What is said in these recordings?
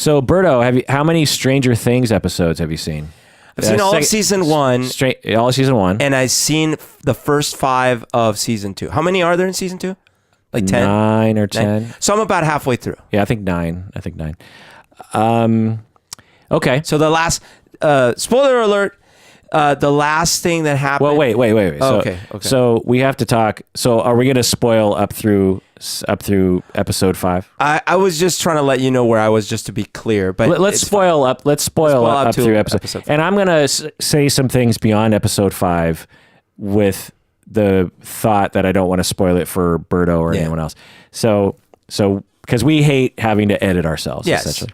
So, Berto, how many Stranger Things episodes have you seen? I've seen all of season 1. All of season 1. And I've seen the first 5 of season 2. How many are there in season 2? Like 10? 9 or 10. 9. So I'm about halfway through. Yeah, I think 9. Okay. So the last, spoiler alert, the last thing that happened. Well, wait. Oh, So, okay. So we have to talk. So are we going to spoil up through episode 5? I was just trying to let you know where I was, just to be clear. But Let's spoil up through episode 5. And I'm going to say some things beyond episode 5 with the thought that I don't want to spoil it for Berto or anyone else. So because we hate having to edit ourselves, essentially.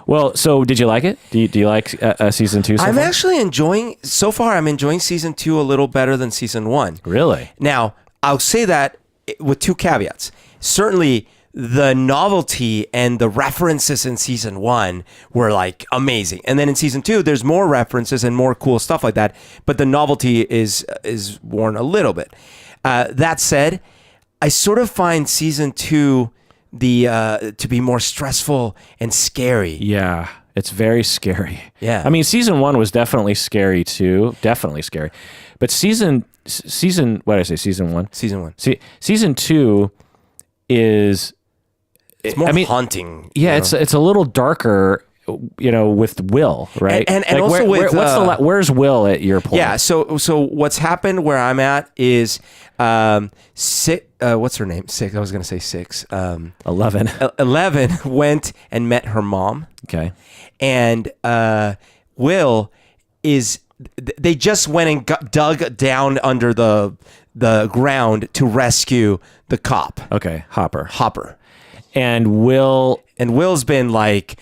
Well, so did you like it? Do you like season 2 so I'm far? actually enjoying season 2 a little better than season 1. Really? Now, I'll say that with 2 caveats. Certainly, the novelty and the references in season 1 were like amazing. And then in season 2, there's more references and more cool stuff like that. But the novelty is worn a little bit. That said, I sort of find season 2 to be more stressful and scary. Yeah, it's very scary. Yeah. I mean, season 1 was definitely scary too. Definitely scary. But season what did I say? Season 1? Season 1. Season 2 is... It's more haunting. Yeah, it's a little darker, with Will, right? And like also where's Will at your point? Yeah, so what's happened where I'm at is what's her name? 6. I was going to say 6. 11. 11 went and met her mom. Okay. And Will is... They just went and dug down under the ground to rescue the cop. Okay, Hopper. And Will's been like,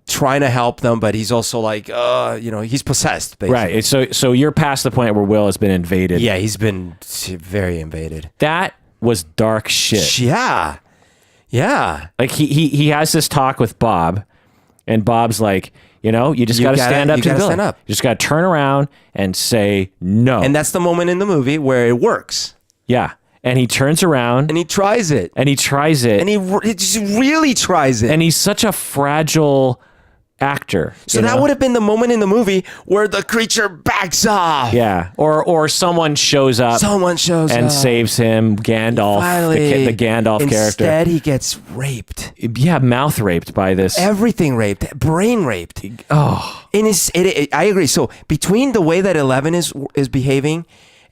trying to help them, but he's also like, he's possessed, basically. Right. So you're past the point where Will has been invaded. Yeah, he's been very invaded. That was dark shit. Yeah. Like he has this talk with Bob, and Bob's like, you just got to stand up to the villain. You just got to turn around and say no. And that's the moment in the movie where it works. Yeah. And he turns around. And he tries it. And he just really tries it. And he's such a fragile actor. So that would have been the moment in the movie where the creature backs off. Yeah. Or someone shows up. And saves him. Gandalf. Finally, the Gandalf character. Instead, he gets raped. Yeah, mouth raped by this. Everything raped. Brain raped. Oh. I agree. So between the way that 11 is behaving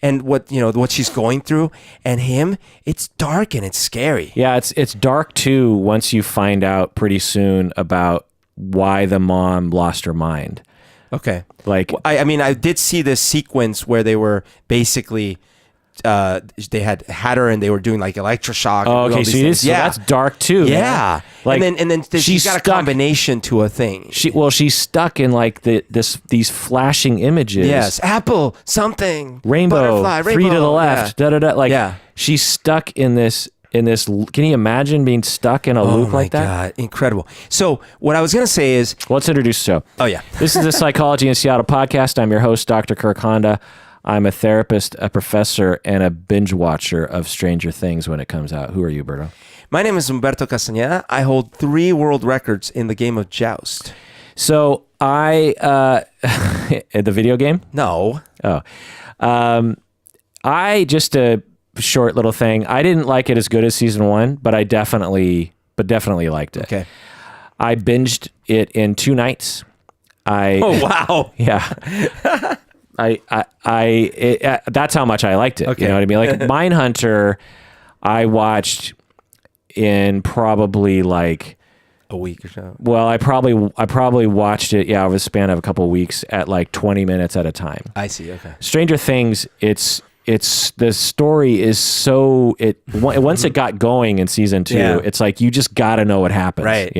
and what she's going through and him, it's dark and it's scary. Yeah, it's dark too once you find out pretty soon about why the mom lost her mind. Okay. Like I did see this sequence where they were basically they had her and they were doing like electroshock. Oh, okay. So that's dark too. Yeah. Man. Like, and then she's got a combination to a thing. She's stuck in like these flashing images. Yes. Apple, something. Rainbow, butterfly, 3 to the left. Yeah. Da da da. Like she's stuck in this. Can you imagine being stuck in a loop like that? Oh my God, incredible. So what I was going to say is... Let's introduce the show. Oh, yeah. This is the Psychology in Seattle podcast. I'm your host, Dr. Kirk Honda. I'm a therapist, a professor, and a binge watcher of Stranger Things when it comes out. Who are you, Berto? My name is Humberto Castañeda. I hold 3 world records in the game of Joust. So the video game? No. Oh. Just a short little thing. I didn't like it as good as season 1, but I definitely liked it. Okay. I binged it in 2 nights. Oh, wow. Yeah. That's how much I liked it. Okay. You know what I mean? Like Mindhunter, I watched in probably like a week or so. Well, I probably watched it, over the span of a couple of weeks at like 20 minutes at a time. I see. Okay. Stranger Things, it's the story is so once it got going in season 2, it's like you just got to know what happens, right?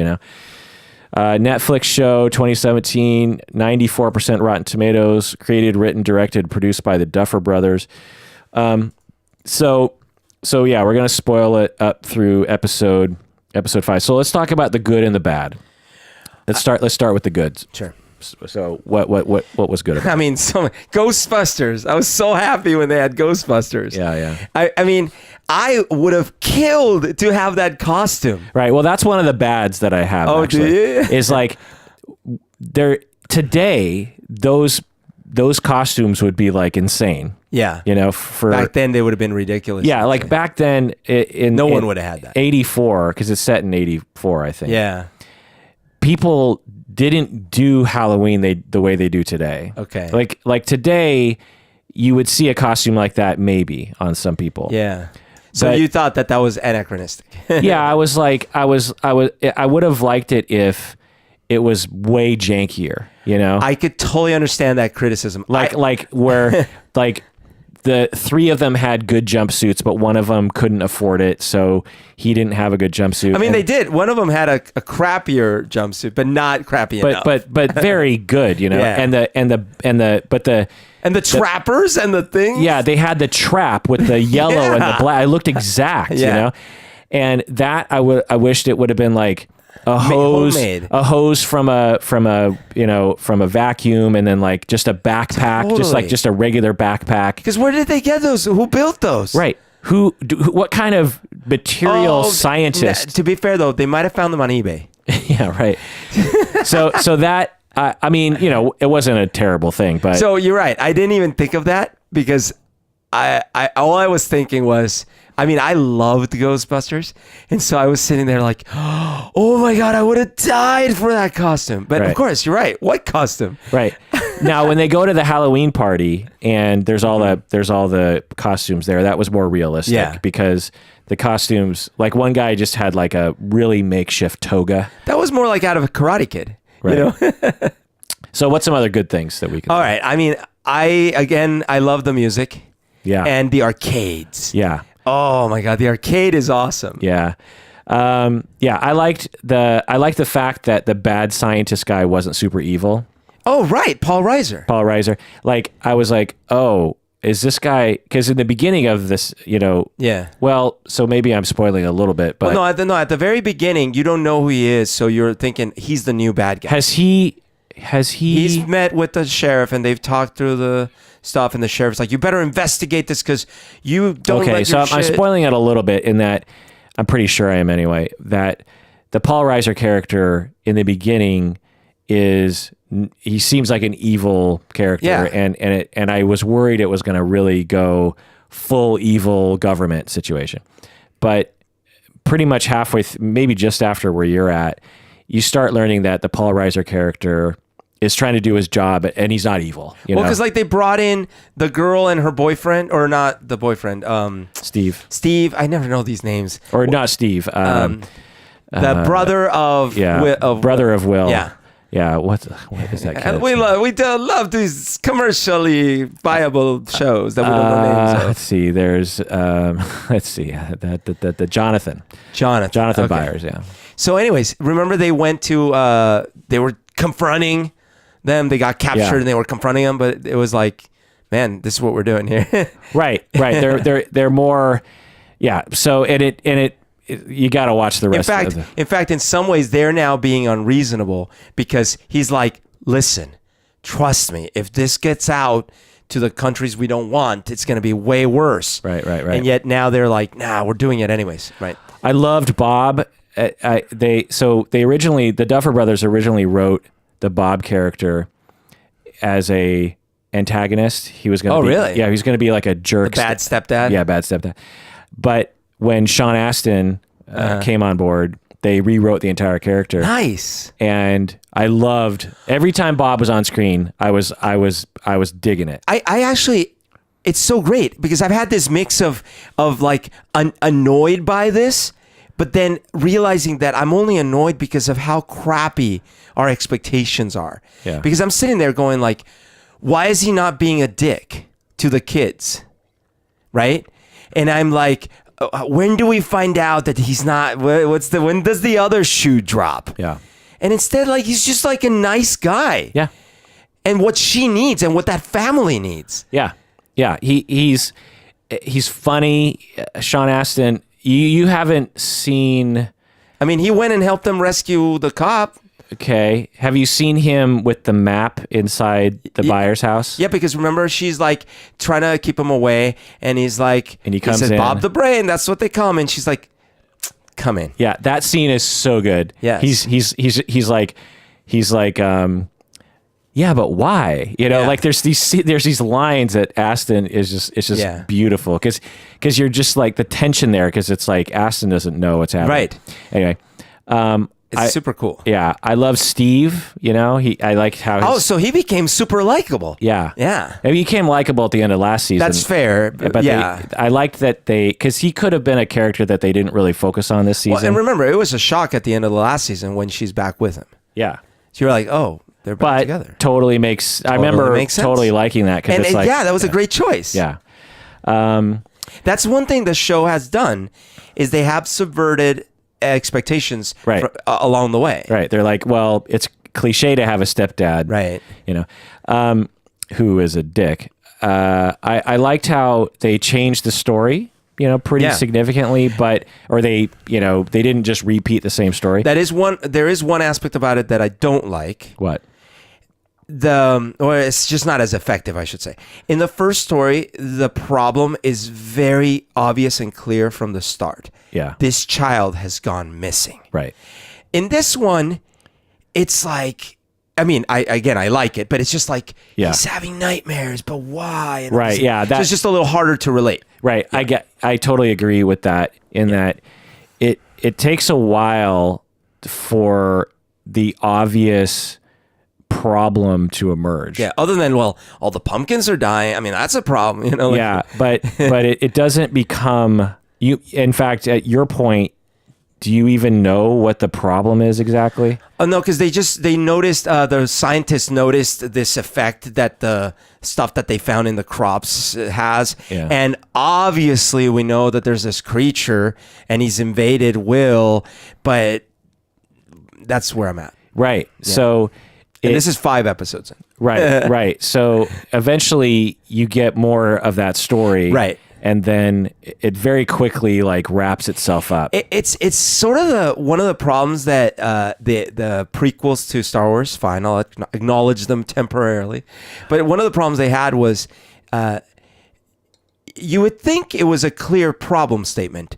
Netflix show 2017, 94% Rotten Tomatoes, created, written, directed, produced by the Duffer Brothers. So we're gonna spoil it up through episode 5. So let's talk about the good and the bad. Let's start with the goods. Sure. So what was good about it? I mean, Ghostbusters. I was so happy when they had Ghostbusters. Yeah. I mean, I would have killed to have that costume. Right. Well, that's one of the bads that I have. Oh, actually, do you? is like today those costumes would be like insane. Yeah. You know, for back then they would have been ridiculous. Yeah, like back then no one would have had that. 84, because it's set in 84, I think. Yeah. People didn't do Halloween the way they do today. Okay. Like today, you would see a costume like that maybe on some people. Yeah. So But- you thought that was anachronistic. Yeah, I would have liked it if it was way jankier, you know? I could totally understand that criticism. Like where like the three of them had good jumpsuits, but one of them couldn't afford it, so he didn't have a good jumpsuit. I mean, they did. One of them had a crappier jumpsuit, but not crappy enough. But very good, you know. Yeah. And the trappers and the things. yeah, they had the trap with the yellow and the black. It looked exact, you Yeah. know. And that I wished it would have been like a hose, homemade. a hose from a vacuum, and then like just a backpack, Totally. just a regular backpack. Because where did they get those? Who built those? Right. What kind of material scientist? To be fair, though, they might have found them on eBay. Yeah, right. So that I mean, you know, it wasn't a terrible thing, but So you're right. I didn't even think of that because I all I was thinking was, I mean, I loved Ghostbusters, and so I was sitting there like, oh my god, I would have died for that costume. But Right. of course, you're right. What costume? right. Now, when they go to the Halloween party and there's all the costumes there, that was more realistic. Yeah. Because the costumes, like one guy just had like a really makeshift toga. That was more like out of a Karate Kid. Right. You know. So what's some other good things that we can? All right. I mean, I love the music. Yeah. And the arcades. Yeah. Oh my god, the arcade is awesome. Yeah. I liked the fact that the bad scientist guy wasn't super evil. Oh right, Paul Reiser. Like, I was like, oh, is this guy? Because in the beginning of this, you know. Yeah. Well, so maybe I'm spoiling a little bit, but Well, at the very beginning, you don't know who he is, so you're thinking he's the new bad guy. has he? He's met with the sheriff and they've talked through the stuff, and the sheriff's like, you better investigate this because you don't Okay, let so your I'm shit... spoiling it a little bit in that I'm pretty sure I am anyway, that the Paul Reiser character in the beginning he seems like an evil character. Yeah. And I was worried it was going to really go full evil government situation. But pretty much halfway, maybe just after where you're at, you start learning that the Paul Reiser character is trying to do his job, and he's not evil. You Well, know? because like they brought in the girl and her boyfriend, or not the boyfriend, Steve. I never know these names. Or not Steve. The brother of brother of Will. Yeah. Yeah, what is that? And we love these commercially viable shows that we don't know names of. Let's see. There's the Jonathan Okay. Byers. Yeah. So, anyways, remember they went to they were confronting them. They got captured and they were confronting them, but it was like, man, this is what we're doing here. Right. They're more. Yeah. So you got to watch the rest. In fact, in some ways, they're now being unreasonable because he's like, listen, trust me, if this gets out to the countries we don't want, it's going to be way worse. Right. And yet now they're like, nah, we're doing it anyways. Right. I loved Bob. The Duffer Brothers originally wrote the Bob character as a antagonist. He was going to be, really? Yeah, he was going to be like a jerk. Bad stepdad? Yeah, bad stepdad. But when Sean Astin came on board, they rewrote the entire character. Nice. And I loved every time Bob was on screen. I was digging it. I actually, it's so great because I've had this mix of like annoyed by this, but then realizing that I'm only annoyed because of how crappy our expectations are. Yeah. Because I'm sitting there going like, why is he not being a dick to the kids? Right? And I'm like, when do we find out that he's not? When does the other shoe drop? Yeah. And instead, like, he's just like a nice guy. Yeah. And what she needs and what that family needs. Yeah. Yeah. He's funny. Sean Astin. You haven't seen. I mean, he went and helped them rescue the cop. Okay. Have you seen him with the map inside the buyer's house? Yeah, because remember, she's like trying to keep him away, and he's like, and he says, in. Bob the Brain, that's what they call him, and she's like, come in. Yeah, that scene is so good. Yeah, he's like, yeah, but why? You know, like there's these lines that Aston is just beautiful because you're just like the tension there because it's like Aston doesn't know what's happening. Right. Anyway, it's super cool. Yeah, I love Steve. You know, I like how. So he became super likable. Yeah, yeah. He became likable at the end of last season. That's fair. But I liked that because he could have been a character that they didn't really focus on this season. Well, and remember, it was a shock at the end of the last season when she's back with him. Yeah. So you're like, oh, they're back together. Totally makes. I remember totally liking that because it's like, that was a great choice. Yeah. That's one thing the show has done is they have subverted expectations along the way. Right. They're like, well, it's cliche to have a stepdad. Right. You know, who is a dick. I liked how they changed the story, you know, pretty significantly, they didn't just repeat the same story. There is one aspect about it that I don't like. What? It's just not as effective, I should say. In the first story, the problem is very obvious and clear from the start. Yeah. This child has gone missing. Right. In this one, it's like, I mean, I like it, but it's just like he's having nightmares, but why? And right. Yeah. It's just a little harder to relate. Right. Yeah. I totally agree with that that it takes a while for the obvious problem to emerge. Yeah. Other than, well, all the pumpkins are dying. I mean, that's a problem, you know? Like, yeah. But it doesn't become you. In fact, at your point, do you even know what the problem is exactly? Oh, no, because they noticed, the scientists noticed this effect that the stuff that they found in the crops has. Yeah. And obviously we know that there's this creature and he's invaded Will, but that's where I'm at. Right. Yeah. So and this is 5 episodes in. Right, right. So eventually you get more of that story. Right. And then it very quickly like wraps itself up. It's sort of one of the problems that the prequels to Star Wars, fine, I'll acknowledge them temporarily, but one of the problems they had was you would think it was a clear problem statement,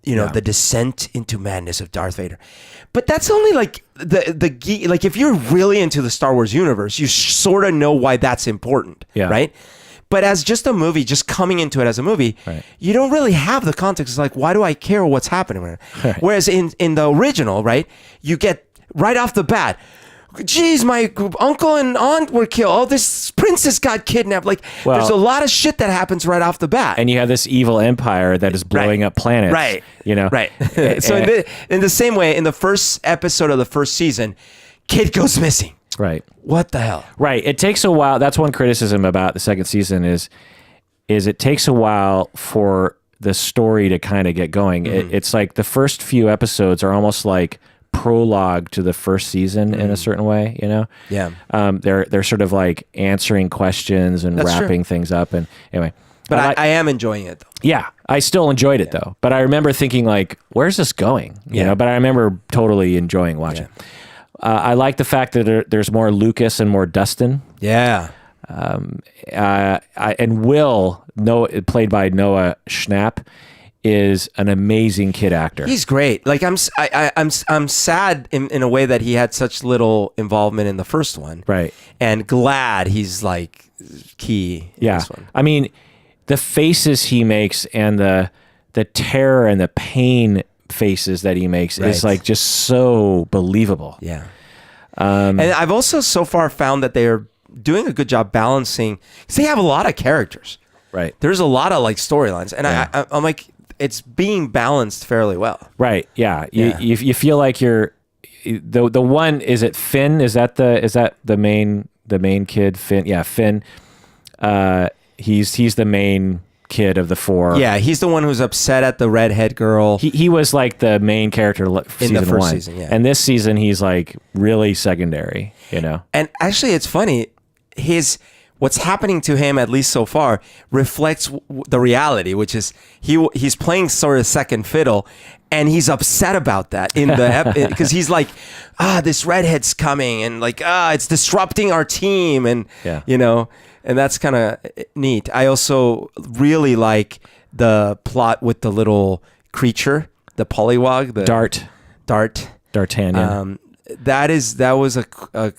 you know, the descent into madness of Darth Vader, but that's only like the like if you're really into the Star Wars universe, you sort of know why that's important, right? But as just a movie, just coming into it as a movie, you don't really have the context. It's like, why do I care what's happening? Right. Whereas in the original, right, you get right off the bat, geez, my uncle and aunt were killed. Oh, this princess got kidnapped. Like, there's a lot of shit that happens right off the bat. And you have this evil empire that is blowing up planets. Right. You know? Right. So in the same way, in the first episode of the first season, kid goes missing. Right. What the hell? Right. It takes a while. That's one criticism about the second season is it takes a while for the story to kind of get going. Mm-hmm. It's like the first few episodes are almost like prologue to the first season in a certain way, you know? Yeah. They're sort of like answering questions and wrapping things up. And anyway. But I am enjoying it though. Yeah. I still enjoyed it though. But I remember thinking like, where's this going? You know, but I remember totally enjoying watching. Yeah. I like the fact that there's more Lucas and more Dustin. Yeah. And Will, played by Noah Schnapp, is an amazing kid actor. He's great. Like I'm sad in a way that he had such little involvement in the first one. Right. And glad he's like key in this one. I mean, the faces he makes and the terror and the pain faces that he makes is like just so believable. Yeah. And I've also so far found that they're doing a good job balancing, because they have a lot of characters. Right. There's a lot of like storylines, and I'm like, it's being balanced fairly well. Right. Yeah. You feel like you're the one. Is it Finn? Is that the main kid? Finn. Yeah. Finn. He's the main kid of the 4. Yeah, he's the one who's upset at the redhead girl. He was like the main character in the first season, and this season he's like really secondary, you know. And actually, it's funny. what's happening to him, at least so far, reflects the reality, which is he's playing sort of second fiddle, and he's upset about that in the because he's like, this redhead's coming, and like, it's disrupting our team, and you know, and that's kind of neat. I also really like the plot with the little creature, the polywog, the D'Artagnan. That was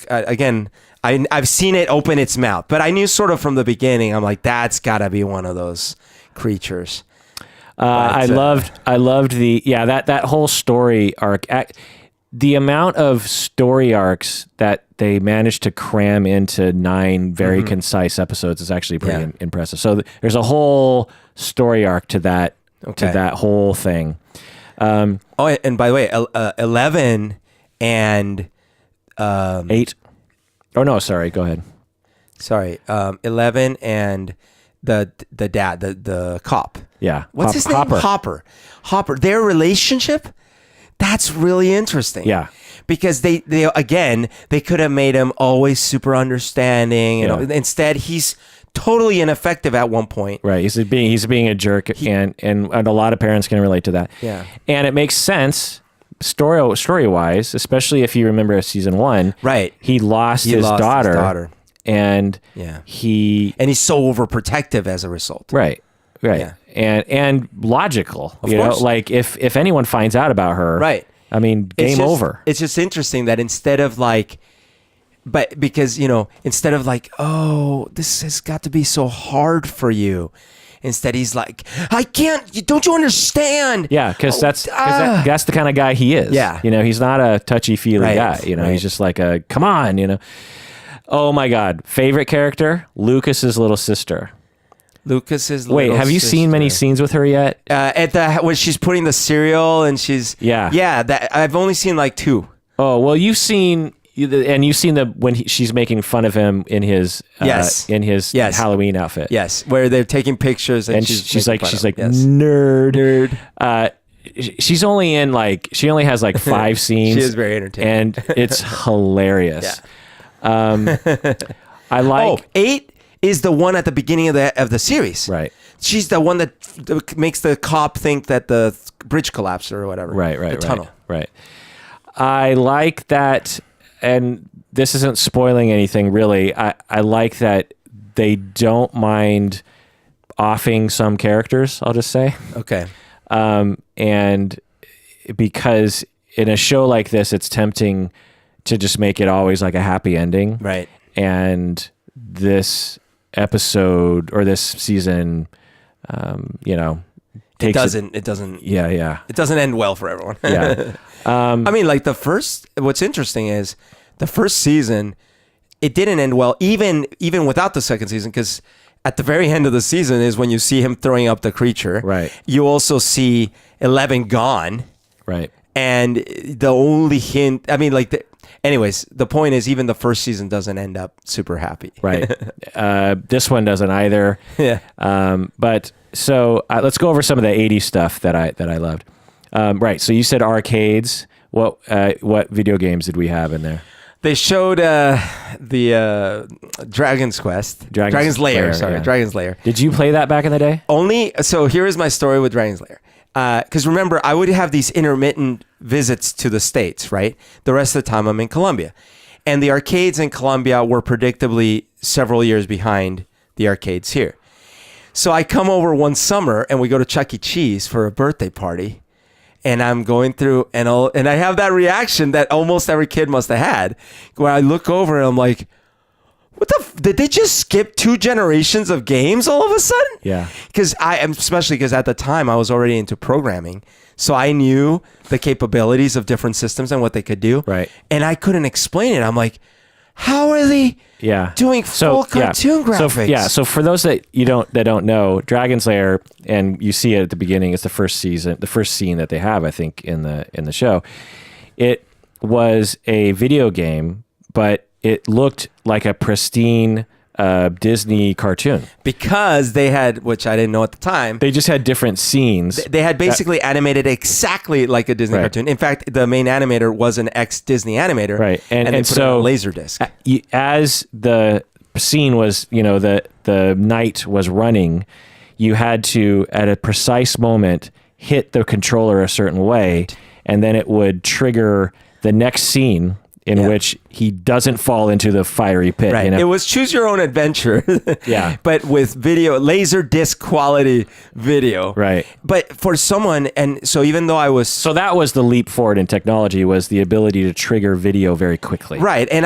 again. I've seen it open its mouth, but I knew sort of from the beginning. I'm like, that's got to be one of those creatures. I loved that whole story arc. The amount of story arcs that they managed to cram into 9 very concise episodes is actually pretty impressive. So there's a whole story arc to that whole thing. And by the way, 11 and 8. Oh no, sorry. Go ahead. Sorry, 11 and the dad, the cop. Yeah, what's his name? Hopper. Their relationship. That's really interesting. Yeah, because they could have made him always super understanding. You know, instead he's totally ineffective at one point. Right. He's being a jerk, and a lot of parents can relate to that. Yeah, and it makes sense. Story wise, especially if you remember season 1, right? He lost his daughter, and he's so overprotective as a result. Right. Yeah. And logical. Of course. Like if anyone finds out about her, right? I mean, game over. It's just interesting that instead of like, instead of like, oh, this has got to be so hard for you. Instead, he's like, I can't. Don't you understand? Yeah, because that's the kind of guy he is. Yeah, he's not a touchy-feely guy. He's just like come on. Oh my God, favorite character, Lucas's little sister. Wait, have you seen many scenes with her yet? When she's putting the cereal and she's that I've only seen like 2. Oh well, you've seen when she's making fun of him in his Halloween outfit. Yes, where they're taking pictures and she's like nerd. She's only she only has like 5 scenes. She is very entertaining, and it's hilarious. I like 8 is the one at the beginning of the series. Right. She's the one that makes the cop think that the bridge collapsed or whatever. Right. The tunnel. Right. I like that. And this isn't spoiling anything, really. I like that they don't mind offing some characters, I'll just say. Okay. And because in a show like this, it's tempting to just make it always like a happy ending. Right. And this episode or this season, it doesn't. Yeah. It doesn't end well for everyone. Yeah. I mean, like what's interesting is the first season, it didn't end well, even without the second season, because at the very end of the season is when you see him throwing up the creature. Right. You also see 11 gone. Right. And the only hint, I mean, anyways, the point is even the first season doesn't end up super happy. Right. This one doesn't either. Yeah. But so let's go over some of the 80s stuff that I loved. Right. So you said arcades. What video games did we have in there? They showed the Dragon's Quest. Dragon's Lair. Sorry, yeah. Dragon's Lair. Did you play that back in the day? So here is my story with Dragon's Lair. Because remember, I would have these intermittent visits to the States, right? The rest of the time I'm in Colombia. And the arcades in Colombia were predictably several years behind the arcades here. So I come over one summer and we go to Chuck E. Cheese for a birthday party. And I'm going through and I have that reaction that almost every kid must have had, where I look over and I'm like, what did they just skip 2 generations of games all of a sudden? Yeah. Especially because at the time I was already into programming. So I knew the capabilities of different systems and what they could do. Right. And I couldn't explain it. I'm like, how are they doing full cartoon graphics? So for those that don't know, Dragon's Lair, and you see it at the beginning, it's the first scene that they have, I think, in the show. It was a video game, but it looked like a pristine Disney cartoon. Because they had, which I didn't know at the time, they just had different scenes. They had basically animated exactly like a Disney cartoon. In fact, the main animator was an ex-Disney animator. Right. And they put so it on a Laserdisc. As the scene was, the knight was running, you had to, at a precise moment, hit the controller a certain way, and then it would trigger the next scene in which he doesn't fall into the fiery pit. Right. It was choose your own adventure. Yeah. But with video, laser disc quality video. Right. But for someone, and so even though I was... So that was the leap forward in technology, was the ability to trigger video very quickly. Right. And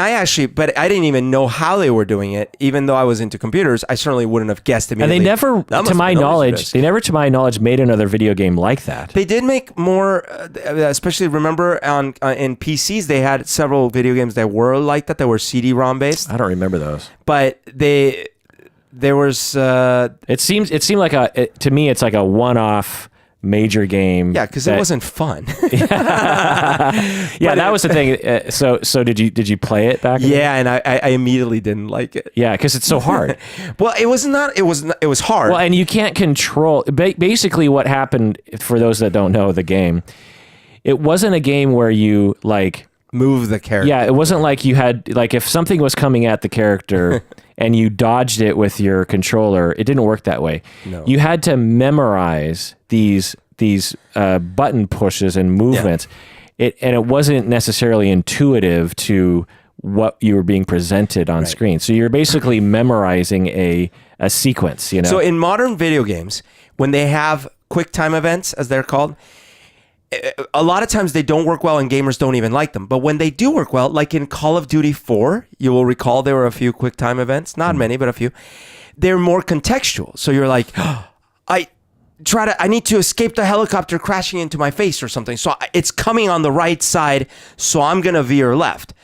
but I didn't even know how they were doing it. Even though I was into computers, I certainly wouldn't have guessed immediately. And they never, to my knowledge, made another video game like that. They did make more, especially remember in PCs, they had several video games that were like that were CD-ROM based. I don't remember those. But there was... It seemed like to me, it's like a one-off major game. Yeah, because it wasn't fun. Yeah, that was the thing. So did you play it back? Yeah, and I immediately didn't like it. Yeah, because it's so hard. Well, it was hard. Well, and you can't control. Basically, what happened, for those that don't know the game, it wasn't a game where you move the character. Yeah, it wasn't like you had, if something was coming at the character and you dodged it with your controller, it didn't work that way. No. You had to memorize these button pushes and movements. And it wasn't necessarily intuitive to what you were being presented on screen. So you're basically memorizing a sequence, So in modern video games, when they have quick time events, as they're called, a lot of times they don't work well and gamers don't even like them. But when they do work well, like in Call of Duty 4, you will recall there were a few quick time events, not many, but a few. They're more contextual. So you're like, I need to escape the helicopter crashing into my face or something. So it's coming on the right side, so I'm going to veer left.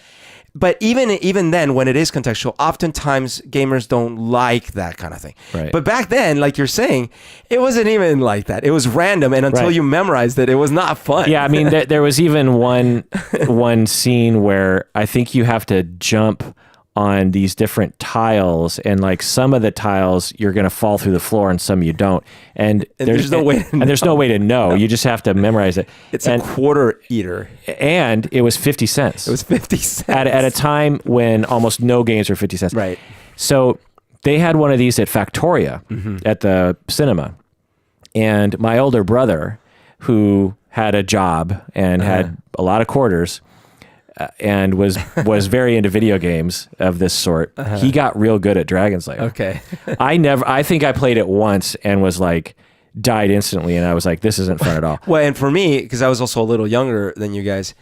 But even then, when it is contextual, oftentimes gamers don't like that kind of thing. Right. But back then, like you're saying, it wasn't even like that. It was random, and until you memorized it, it was not fun. Yeah, I mean, there was even one scene where I think you have to jump on these different tiles, and some of the tiles you're going to fall through the floor and some you don't, and there's no way to know. You just have to memorize it. It's a quarter eater, and it was 50 cents. It was 50 cents at a time when almost no games were 50 cents. Right. So they had one of these at Factoria at the cinema, and my older brother, who had a job and had a lot of quarters, and was very into video games of this sort. He got real good at Dragon Slayer. Okay. I think I played it once and was died instantly, and I was like, this isn't fun at all. Well, and for me, because I was also a little younger than you guys,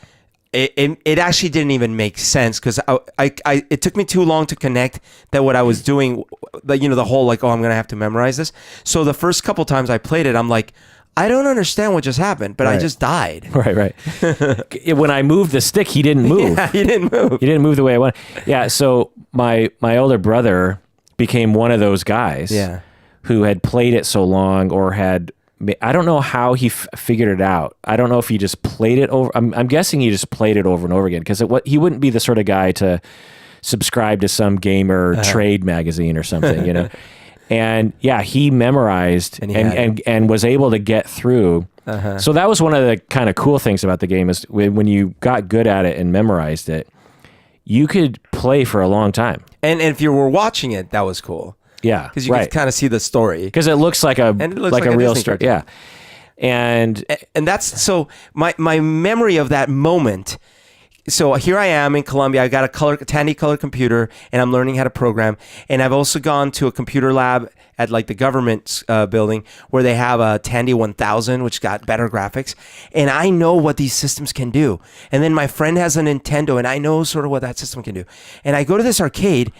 it actually didn't even make sense, because it took me too long to connect that what I was doing, the whole I'm going to have to memorize this. So the first couple times I played it, I'm like, I don't understand what just happened, but I just died. Right. When I moved the stick, he didn't move. Yeah, he didn't move. He didn't move the way I wanted. Yeah, so my older brother became one of those guys who had played it so long, or I don't know how he figured it out. I don't know if he just played it over. I'm guessing he just played it over and over again, because he wouldn't be the sort of guy to subscribe to some gamer trade magazine or something, And he memorized and was able to get through. So that was one of the kind of cool things about the game, is when you got good at it and memorized it, you could play for a long time. And if you were watching it, that was cool. Yeah, because you could kind of see the story. Because it looks like a real story. Yeah, and that's so my memory of that moment. So here I am in Colombia. I got a Tandy color computer, and I'm learning how to program. And I've also gone to a computer lab at the government building, where they have a Tandy 1000, which got better graphics. And I know what these systems can do. And then my friend has a Nintendo, and I know sort of what that system can do. And I go to this arcade,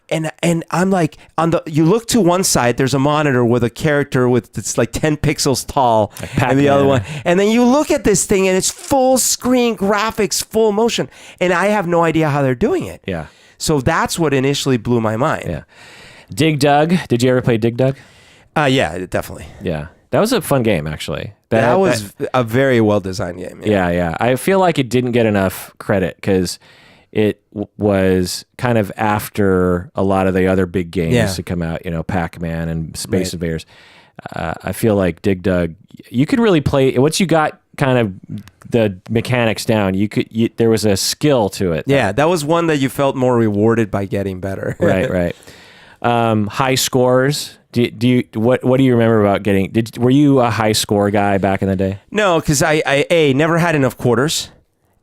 and I'm like, you look to one side, there's a monitor with a character it's 10 pixels tall, and the other one, and then you look at this thing, and it's full screen graphics, full motion, and I have no idea how they're doing it. Yeah. So that's what initially blew my mind. Yeah. Dig Dug. Did you ever play Dig Dug? Yeah, definitely. Yeah. That was a fun game, actually. That was a very well designed game. Yeah. I feel like it didn't get enough credit, because it was kind of after a lot of the other big games to come out, Pac-Man and Space Invaders. I feel like Dig Dug, you could really play, once you got kind of the mechanics down, there was a skill to it. Yeah, that was one that you felt more rewarded by getting better. Right. High scores. What do you remember about getting? Were you a high score guy back in the day? No, because I never had enough quarters,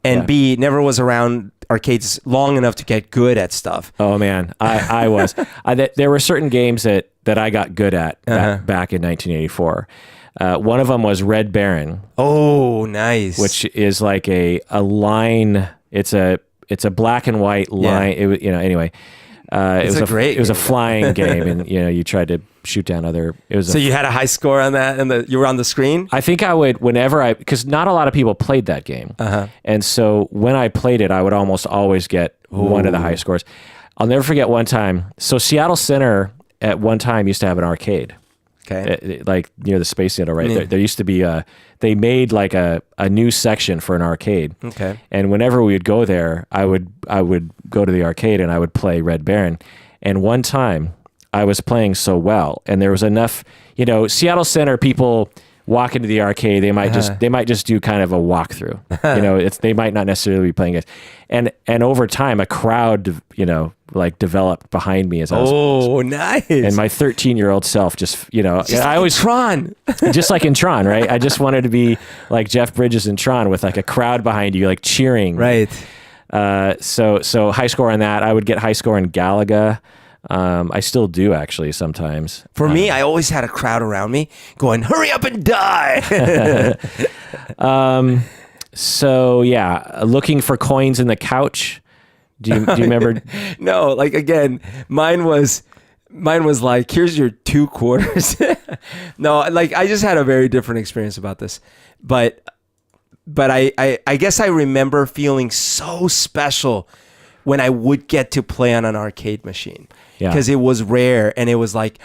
and B, never was around arcades long enough to get good at stuff. Oh man, I was. There were certain games that I got good at back in 1984. One of them was Red Baron. Oh, nice. Which is like a line. It's a black and white line. Yeah. Anyway. It was a flying game, and you tried to shoot down other. So you had a high score on that, and you were on the screen. I think I would because not a lot of people played that game, and so when I played it, I would almost always get one of the high scores. I'll never forget one time. So Seattle Center at one time used to have an arcade. Okay. Like near the Space Needle, right? There used to be they made like a new section for an arcade. Okay. And whenever we would go there, I would go to the arcade and I would play Red Baron. And one time I was playing so well, and there was enough, Seattle Center people walk into the arcade, they might just do kind of a walkthrough. They might not necessarily be playing it. And over time a crowd, developed behind me as I was. Nice. And my 13-year-old self just, I always Tron. Just like in Tron, right? I just wanted to be like Jeff Bridges in Tron with like a crowd behind you, like cheering. Right. So high score on that. I would get high score in Galaga. I still do actually sometimes. For me, I always had a crowd around me going, "Hurry up and die." So yeah, looking for coins in the couch. Do you remember? No, like again, mine was like, here's your 2 quarters. No, like I just had a very different experience about this, but I guess I remember feeling so special when I would get to play on an arcade machine, because it was rare, and it was like,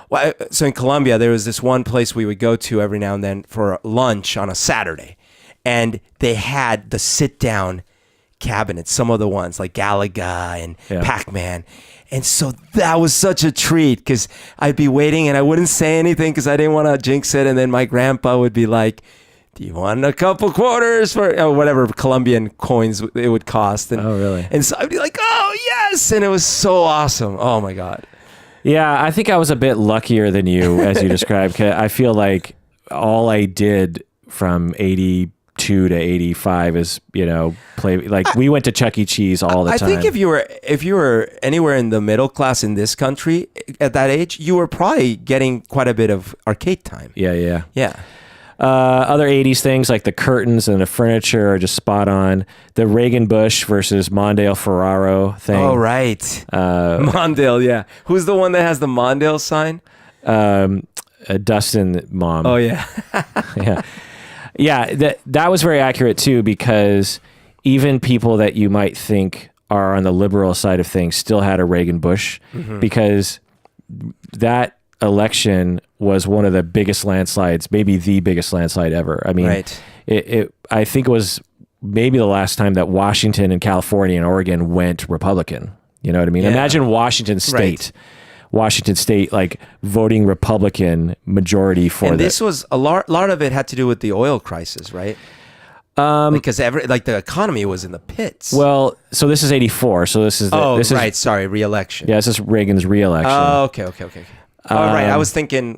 well, so in Colombia there was this one place we would go to every now and then for lunch on a Saturday, and they had the sit down cabinets, some of the ones like Galaga and Pac-Man. And so that was such a treat, because I'd be waiting and I wouldn't say anything because I didn't want to jinx it. And then my grandpa would be like, "Do you want a couple quarters for whatever Colombian coins it would cost?" And, oh, really? And so I'd be like, "Oh, yes." And it was so awesome. Oh, my God. Yeah, I think I was a bit luckier than you, as you described. I feel like all I did from 82 to 85 is, play. Like we went to Chuck E. Cheese all the time. I think if you were anywhere in the middle class in this country at that age, you were probably getting quite a bit of arcade time. Yeah. Yeah. Other 80s things like the curtains and the furniture are just spot on. The Reagan Bush versus Mondale Ferraro thing. Oh, right. Mondale, yeah. Who's the one that has the Mondale sign? Dustin mom. Oh, yeah. Yeah. Yeah, that was very accurate too, because even people that you might think are on the liberal side of things still had a Reagan Bush, because that election was one of the biggest landslides, maybe the biggest landslide ever. I mean, I think it was maybe the last time that Washington and California and Oregon went Republican. You know what I mean? Yeah. Imagine Washington State. Right. Washington State, like voting Republican majority for. And this was a lot of it had to do with the oil crisis, right? Because the economy was in the pits. Well, so this is 84. So this is sorry, re-election. Yeah, this is Reagan's re-election. Oh, okay. All right, I was thinking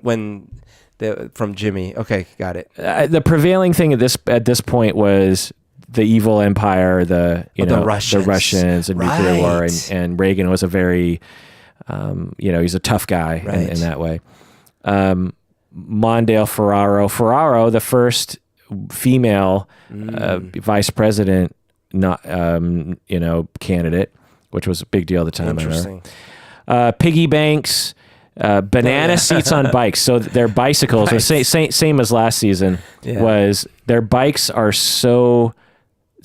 from Jimmy. Okay, got it. The prevailing thing at this point was the evil empire, the Russians and nuclear war, and Reagan was a very he's a tough guy in that way. Mondale Ferraro, the first female vice president, candidate, which was a big deal at the time. Interesting. Piggy banks, banana seats on bikes. So their bicycles are same as last season. Yeah. Was their bikes are so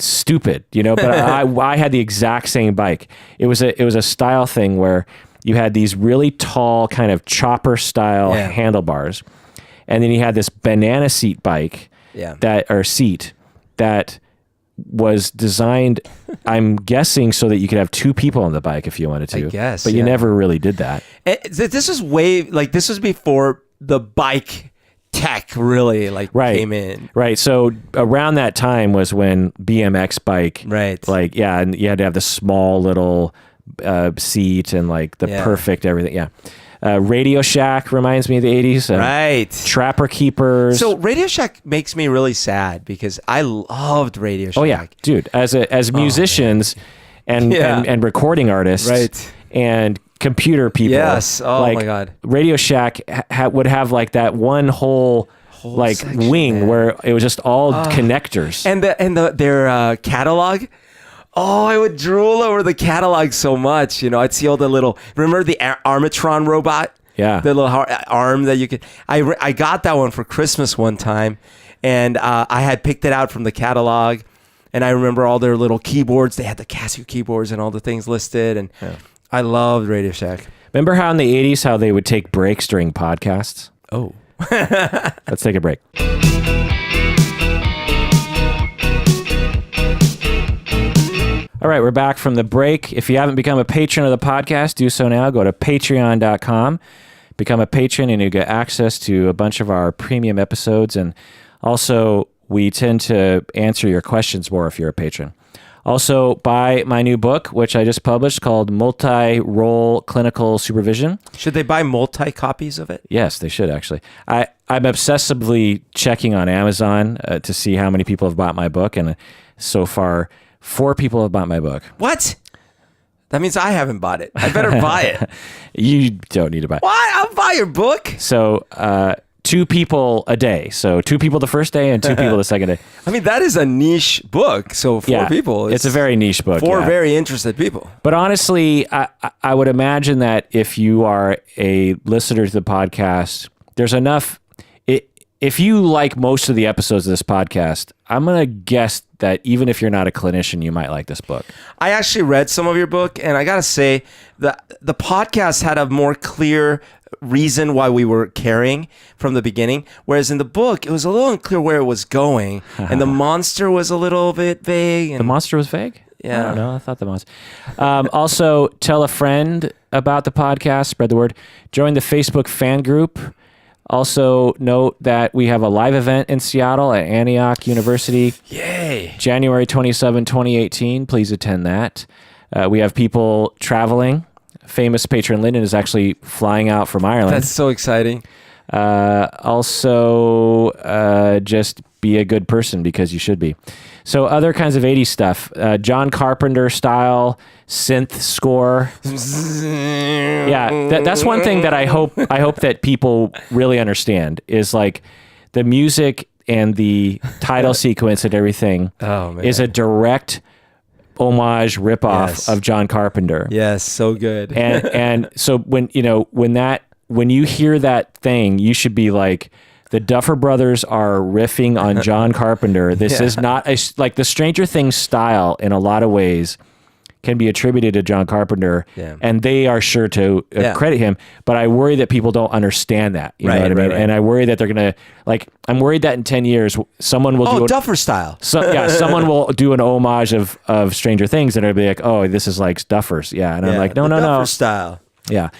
stupid, but I had the exact same bike. It was a style thing where you had these really tall kind of chopper style handlebars, and then you had this banana seat bike that was designed, I'm guessing, so that you could have 2 people on the bike if you wanted to. I guess, but you never really did that. This was before the bike tech really like came in. Right. So around that time was when BMX bike, like, yeah, and you had to have the small little seat and like the perfect everything. Yeah. Radio Shack reminds me of the 80s. Right. Trapper Keepers. So Radio Shack makes me really sad because I loved Radio Shack. Oh yeah, dude. As musicians and recording artists and computer people. Yes. Oh like, my God. Radio Shack would have like that one whole like section, wing where it was just all connectors. And their catalog. Oh, I would drool over the catalog so much. You know, I'd see all the little. Remember the Armatron robot? Yeah. The little arm that you could. I got that one for Christmas one time, and I had picked it out from the catalog, and I remember all their little keyboards. They had the Casio keyboards and all the things listed, and I loved Radio Shack. Remember how in the 80s how they would take breaks during podcasts? Oh. Let's take a break. All right, we're back from the break. If you haven't become a patron of the podcast, do so now. Go to patreon.com, become a patron, and you get access to a bunch of our premium episodes. And also, we tend to answer your questions more if you're a patron. Also, buy my new book, which I just published, called Multi-Role Clinical Supervision. Should they buy multi-copies of it? Yes, they should, actually. I'm obsessively checking on Amazon to see how many people have bought my book, and so far, 4 people have bought my book. What? That means I haven't bought it. I better buy it. You don't need to buy it. What? I'll buy your book. So, 2 people a day. So 2 people the first day and 2 people the second day. I mean, that is a niche book. So 4 people. It's a very niche book. 4 very interested people. But honestly, I would imagine that if you are a listener to the podcast, there's enough. If you like most of the episodes of this podcast, I'm going to guess that even if you're not a clinician, you might like this book. I actually read some of your book, and I got to say that the podcast had a more clear reason why we were caring from the beginning, whereas in the book, it was a little unclear where it was going, and the monster was a little bit vague. And the monster was vague? Yeah. I don't know. I thought the monster. Also, tell a friend about the podcast, spread the word. Join the Facebook fan group. Also, note that we have a live event in Seattle at Antioch University. Yay! January 27, 2018. Please attend that. We have people traveling. Famous patron Lyndon is actually flying out from Ireland. That's so exciting. Also, just be a good person because you should be. So other kinds of 80s stuff. John Carpenter style synth score. Yeah, that's one thing that I hope that people really understand is like the music and the title sequence and everything is a direct homage ripoff of John Carpenter. Yes, so good. and so when you hear that thing, you should be like, the Duffer Brothers are riffing on John Carpenter. This is not like the Stranger Things style in a lot of ways can be attributed to John Carpenter, and they are sure to credit him. But I worry that people don't understand that. You know what I mean? Right. And I worry that they're gonna I'm worried that in 10 years someone will do Duffer style. Someone will do an homage of Stranger Things, and it'll be like, oh, this is like Duffers. Yeah, and I'm like, no, Duffer style. Yeah.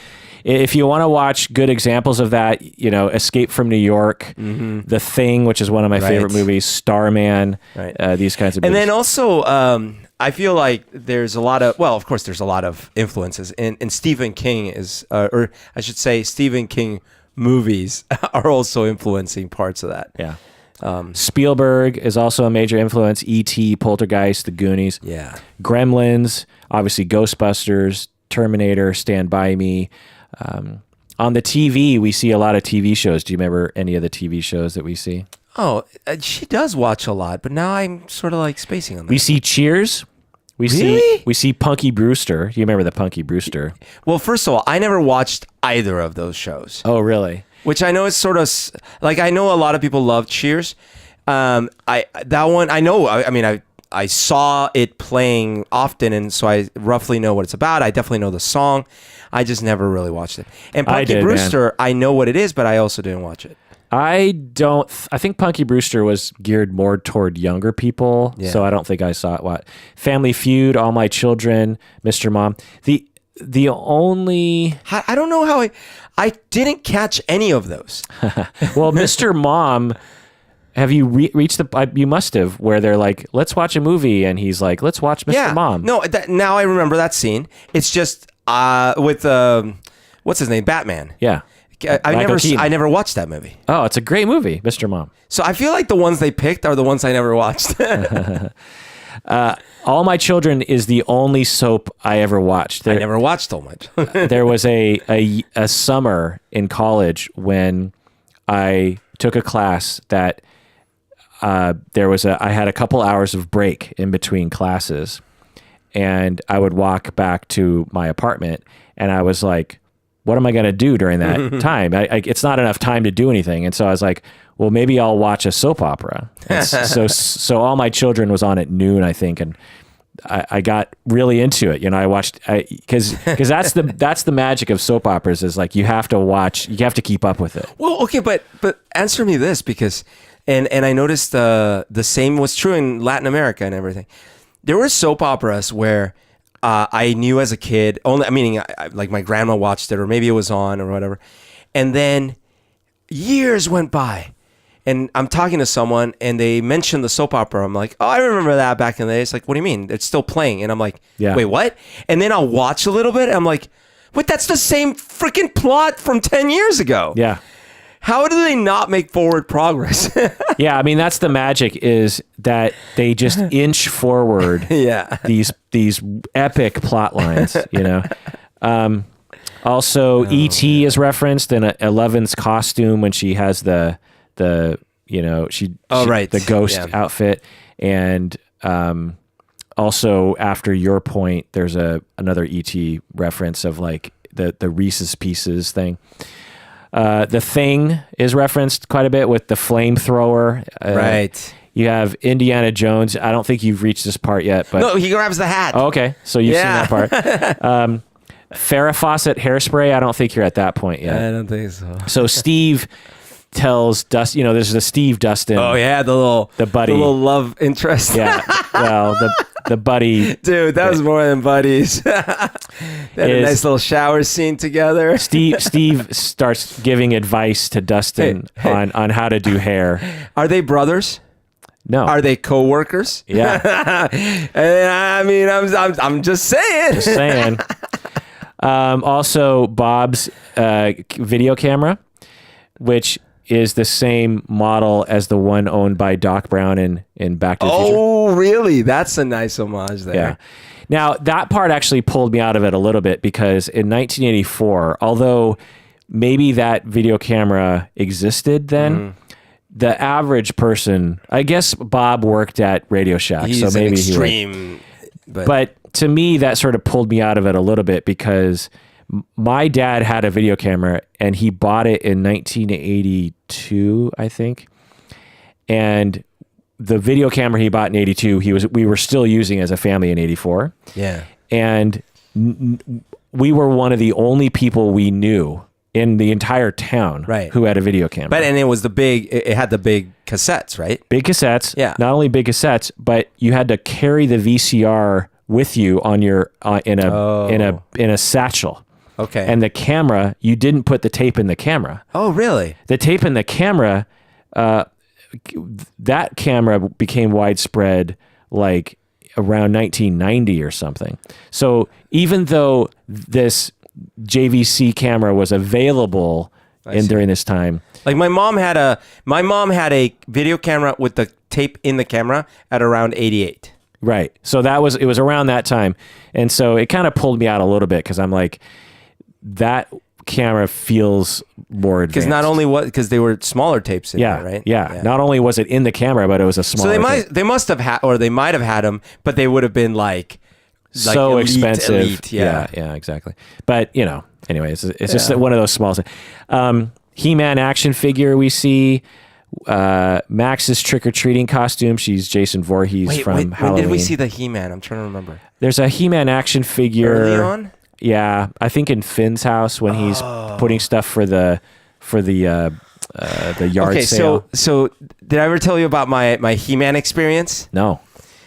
If you want to watch good examples of that, Escape from New York, The Thing, which is one of my favorite movies, Starman, these kinds of movies. And then also, I feel like there's a lot of, of course, there's a lot of influences. And Stephen King is, or I should say, Stephen King movies are also influencing parts of that. Yeah. Spielberg is also a major influence. E.T., Poltergeist, The Goonies. Yeah. Gremlins, obviously Ghostbusters, Terminator, Stand By Me. On the TV, we see a lot of TV shows. Do you remember any of the TV shows that we see? Oh, she does watch a lot, but now I'm sort of like spacing on that. We see Cheers. We see Punky Brewster. You remember the Punky Brewster? Well, first of all, I never watched either of those shows. Oh, really? Which I know is sort of like, I know a lot of people love Cheers. I saw it playing often, and so I roughly know what it's about. I definitely know the song. I just never really watched it. And Punky Brewster, I know what it is, but I also didn't watch it. I think Punky Brewster was geared more toward younger people, so I don't think I saw it. Family Feud, All My Children, Mr. Mom. the only... I don't know how I didn't catch any of those. Well, Mr. Mom, have you reached you must have, where they're like, let's watch a movie. And he's like, let's watch Mr. Mom. No, now I remember that scene. It's just with, what's his name? Batman. Yeah. I never watched that movie. Oh, it's a great movie, Mr. Mom. So I feel like the ones they picked are the ones I never watched. All My Children is the only soap I ever watched. I never watched All My Children. There was a summer in college when I took a class that I had a couple hours of break in between classes, and I would walk back to my apartment, and I was like, what am I going to do during that time? It's not enough time to do anything. And so I was like, well, maybe I'll watch a soap opera. So All My Children was on at noon, I think. And I got really into it. I watched, because that's the magic of soap operas, is like, you have to keep up with it. Well, okay, but answer me this, because, and I noticed the same was true in Latin America and everything. There were soap operas where I knew as a kid, meaning like my grandma watched it, or maybe it was on or whatever. And then years went by, and I'm talking to someone and they mentioned the soap opera. I'm like, oh, I remember that back in the day. It's like, what do you mean? It's still playing. And I'm like, wait, what? And then I'll watch a little bit. And I'm like, wait, that's the same freaking plot from 10 years ago. Yeah. How do they not make forward progress? Yeah, I mean, that's the magic, is that they just inch forward these epic plot lines, Also, E.T. is referenced in Eleven's costume when she has the ghost outfit. And also, after your point, there's another E.T. reference of like the Reese's Pieces thing. The Thing is referenced quite a bit with the flamethrower. Right. You have Indiana Jones. I don't think you've reached this part yet, but no, he grabs the hat. Oh, okay, so you've seen that part. Farrah Fawcett hairspray. I don't think you're at that point yet. I don't think so. So Steve tells Dustin. There's the Steve Dustin. Oh yeah, the buddy, the little love interest. Yeah. Well, the buddy. Dude, that was more than buddies. They had a nice little shower scene together. Steve starts giving advice to Dustin on how to do hair. Are they brothers? No. Are they co-workers? Yeah. I mean, I'm just saying. Just saying. Also, Bob's video camera, which is the same model as the one owned by Doc Brown in Back to the Future. Oh, really? That's a nice homage there. Yeah. Now, that part actually pulled me out of it a little bit, because in 1984, although maybe that video camera existed then, the average person, I guess Bob worked at Radio Shack, He's so maybe extreme. But to me, that sort of pulled me out of it a little bit, because my dad had a video camera and he bought it in 1982, I think. And the video camera he bought in 82, we were still using as a family in 84. Yeah. And we were one of the only people we knew in the entire town who had a video camera. And it had the big cassettes, right? Big cassettes. Yeah. Not only big cassettes, but you had to carry the VCR with you on your in a satchel. Okay. And the camera, you didn't put the tape in the camera. Oh, really? The tape in the camera, that camera became widespread like around 1990 or something. So even though this JVC camera was available during this time, like my mom had a video camera with the tape in the camera at around 88. Right. So it was around that time. And so it kind of pulled me out a little bit, because I'm like, that camera feels more advanced. Because they were smaller tapes in there, right? Yeah. Not only was it in the camera, but it was a smaller they must have had, or they might have had them, but they would have been like so elite, expensive. Elite, yeah, exactly. But anyway, it's just one of those small things. He-Man action figure we see. Max's trick-or-treating costume. She's Jason Voorhees from Halloween. When did we see the He-Man? I'm trying to remember. There's a He-Man action figure. Early on? Yeah, I think in Finn's house when he's putting stuff for the yard sale. So did I ever tell you about my He-Man experience? No.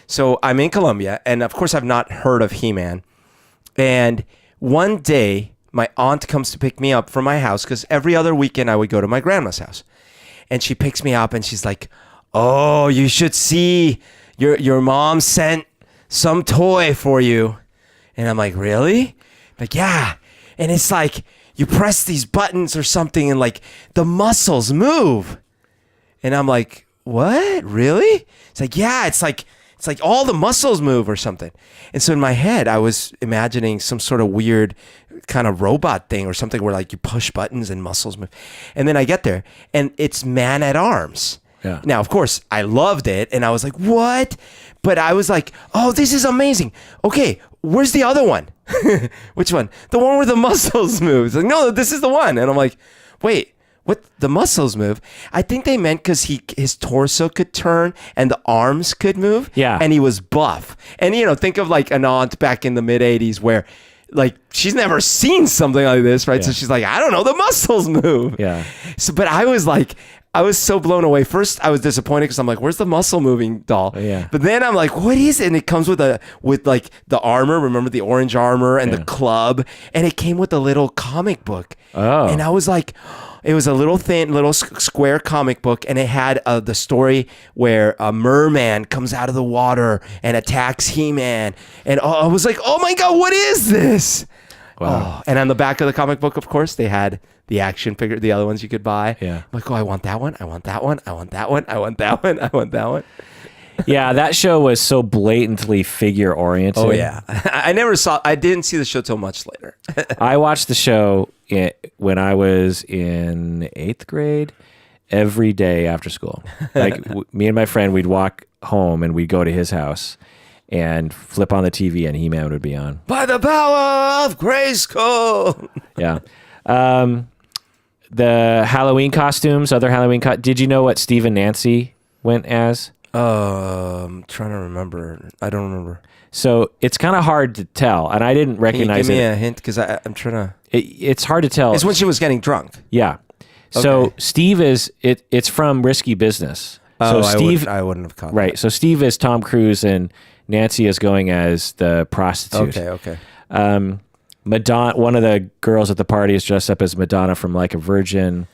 So I'm in Colombia, and of course I've not heard of He-Man. And one day, my aunt comes to pick me up from my house because every other weekend I would go to my grandma's house. And she picks me up and she's like, oh, you should see your mom sent some toy for you. And I'm like, really? Like, yeah. And it's like you press these buttons or something and like the muscles move. And I'm like, what? Really? It's like, yeah, it's like all the muscles move or something. And so in my head, I was imagining some sort of weird kind of robot thing or something where like you push buttons and muscles move. And then I get there and it's Man at Arms. Yeah. Now, of course, I loved it. And I was like, what? But I was like, oh, this is amazing. Okay, where's the other one? Which one? The one where the muscles move. It's like, no, this is the one. And I'm like, wait. What, the muscles move? I think they meant because his torso could turn and the arms could move. Yeah. And he was buff. And, think of like an aunt back in the mid 80s where like she's never seen something like this, right? Yeah. So she's like, I don't know, the muscles move. Yeah. So, but I was so blown away. First, I was disappointed because I'm like, where's the muscle moving doll? Yeah. But then I'm like, what is it? And it comes with like the armor. Remember the orange armor and the club? And it came with a little comic book. Oh. And I was like, it was a little thin, little square comic book, and it had the story where a merman comes out of the water and attacks He-Man. And I was like, oh my God, what is this? Wow. Oh, and on the back of the comic book, of course, they had the action figure, the other ones you could buy. Yeah. I'm like, oh, I want that one. I want that one. I want that one. I want that one. I want that one. Yeah, that show was so blatantly figure oriented. Oh yeah, I didn't see the show till much later. I watched the show when I was in 8th grade every day after school. Like me and my friend, we'd walk home and we'd go to his house and flip on the TV and He-Man would be on. By the power of Grayskull. Yeah. The Halloween costumes, did you know what Steve and Nancy went as? I'm trying to remember. I don't remember. So it's kind of hard to tell, and I didn't recognize it. Give me a hint, because I'm trying to... It's hard to tell. It's when she was getting drunk. Yeah. So Steve is... It's from Risky Business. So Steve, I wouldn't have caught right. that. So Steve is Tom Cruise, and Nancy is going as the prostitute. Okay. Madonna, one of the girls at the party is dressed up as Madonna from Like a Virgin.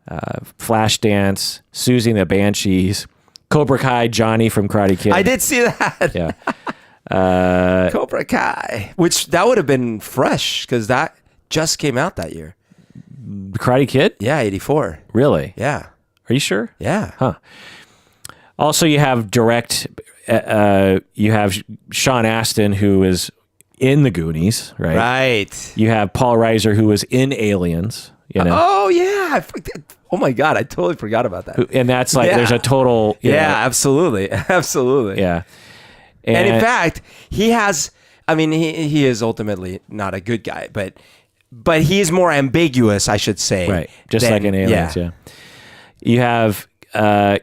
Flashdance, Susie and the Banshees, Cobra Kai, Johnny from Karate Kid. I did see that. Yeah. Cobra Kai, which that would have been fresh because that just came out that year. Karate Kid? Yeah, 84. Really? Yeah. Are you sure? Yeah. Huh. Also, you have you have Sean Astin, who is in the Goonies, right? Right. You have Paul Reiser, who was in Aliens. You know? Oh yeah. Oh my God, I totally forgot about that. And that's like there's a total. Absolutely, absolutely. Yeah. And in fact, he has. I mean, he is ultimately not a good guy, but he is more ambiguous, I should say. Right. Just like in Aliens. Yeah. You have.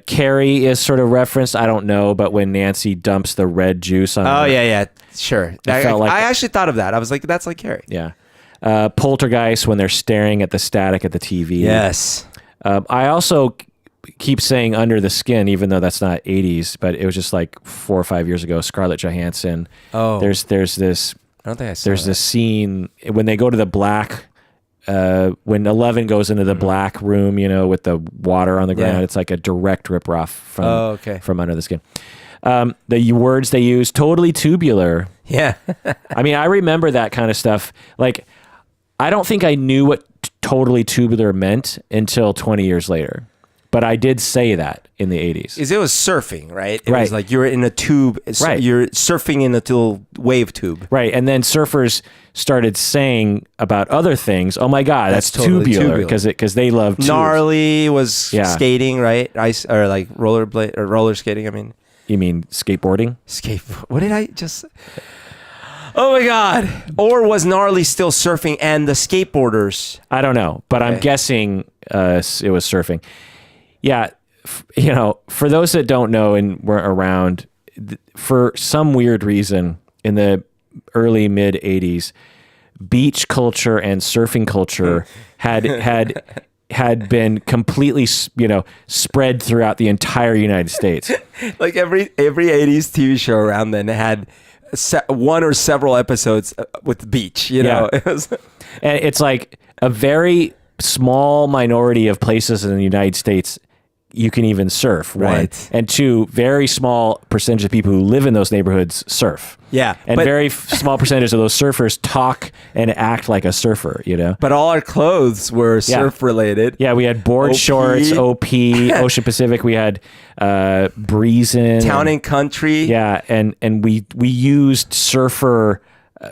Carrie is sort of referenced. I don't know, but when Nancy dumps the red juice on. Oh yeah, sure. I actually thought of that. I was like, that's like Carrie. Yeah. Poltergeist when they're staring at the static at the TV. Yes. I also keep saying Under the Skin, even though that's not 80s, but it was just like 4 or 5 years ago. Scarlett Johansson. Oh. There's this. I don't think I saw. There's this scene when they go to the black. When 11 goes into the black room, with the water on the ground, it's like a direct rip-off from Under the Skin. The words they use, totally tubular. Yeah. I mean, I remember that kind of stuff. Like, I don't think I knew what totally tubular meant until 20 years later. But I did say that in the 80s. It was surfing, right? It right. was like you're in a tube. Right. You're surfing in a little wave tube. Right. And then surfers started saying about other things, oh my God, that's totally tubular. Because they love tubes. Gnarly was skating, right? Ice or like roller skating, I mean. You mean skateboarding? What did I just... Oh my God. Or was Gnarly still surfing and the skateboarders? I don't know, but I'm guessing it was surfing. Yeah, for those that don't know and weren't around, for some weird reason in the early mid 80s, beach culture and surfing culture had been completely, spread throughout the entire United States. Like every 80s TV show around then had one or several episodes with the beach, you know. And it's like a very small minority of places in the United States you can even surf, right? And two, very small percentage of people who live in those neighborhoods surf. Yeah. And very small percentage of those surfers talk and act like a surfer, you know? But all our clothes were surf related. Yeah, we had board shorts, OP, Ocean Pacific. We had Breezin'. Town and Country. Yeah, and we used surfer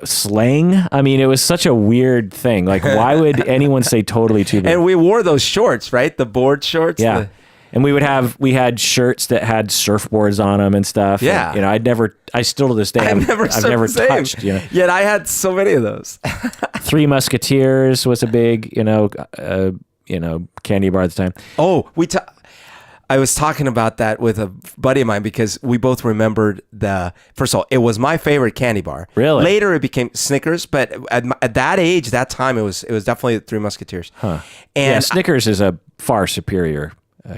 slang. I mean, it was such a weird thing. Like, why would anyone say totally too big? And we wore those shorts, right? The board shorts. Yeah. And we had shirts that had surfboards on them and stuff. Yeah. And, you know, I still to this day, I've never touched, you know. Yet I had so many of those. Three Musketeers was a big, candy bar at the time. Oh, I was talking about that with a buddy of mine because we both remembered first of all, it was my favorite candy bar. Really? Later it became Snickers, but at that age, that time, it was definitely Three Musketeers. Huh. And Snickers is a far superior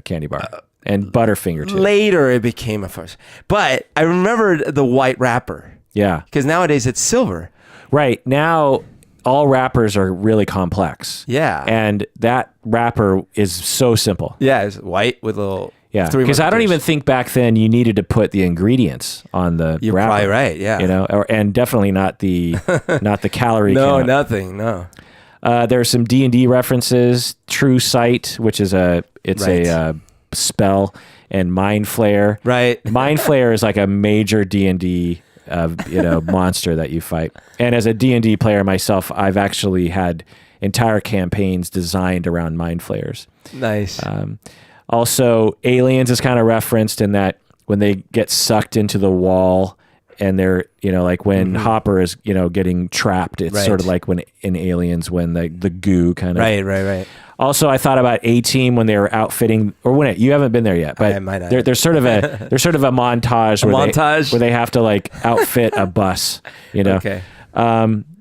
candy bar, and Butterfinger too. Later it became a first, but I remembered the white wrapper. Yeah, because nowadays it's silver. Right now, all wrappers are really complex. Yeah, and that wrapper is so simple. Yeah, it's white with little. Yeah, because I don't even think back then you needed to put the ingredients on the You're wrapper. Probably right. Yeah, you know, and definitely not the calorie. No, count. nothing. No. There's some D&D references. True Sight, which is a spell, and Mind Flayer. Right. Mind Flayer is like a major D&D monster that you fight. And as a D&D player myself, I've actually had entire campaigns designed around Mind Flayers. Nice. Also, aliens is kind of referenced in that when they get sucked into the wall and they're, like when Hopper is, getting trapped, it's sort of like when in Aliens, when the goo kind of. Right. Also, I thought about A-Team when they were outfitting, or you haven't been there yet, but there's sort of a montage where they have to like outfit a bus, Okay.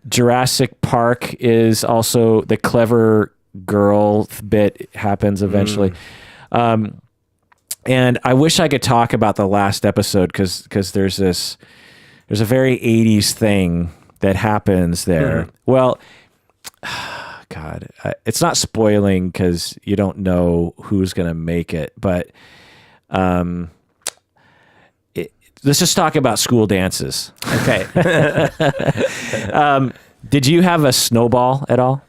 Jurassic Park is also the clever girl bit happens eventually. And I wish I could talk about the last episode because there's a very 80s thing that happens there. Well, God, it's not spoiling because you don't know who's going to make it, but let's just talk about school dances. Okay. Did you have a snowball at all?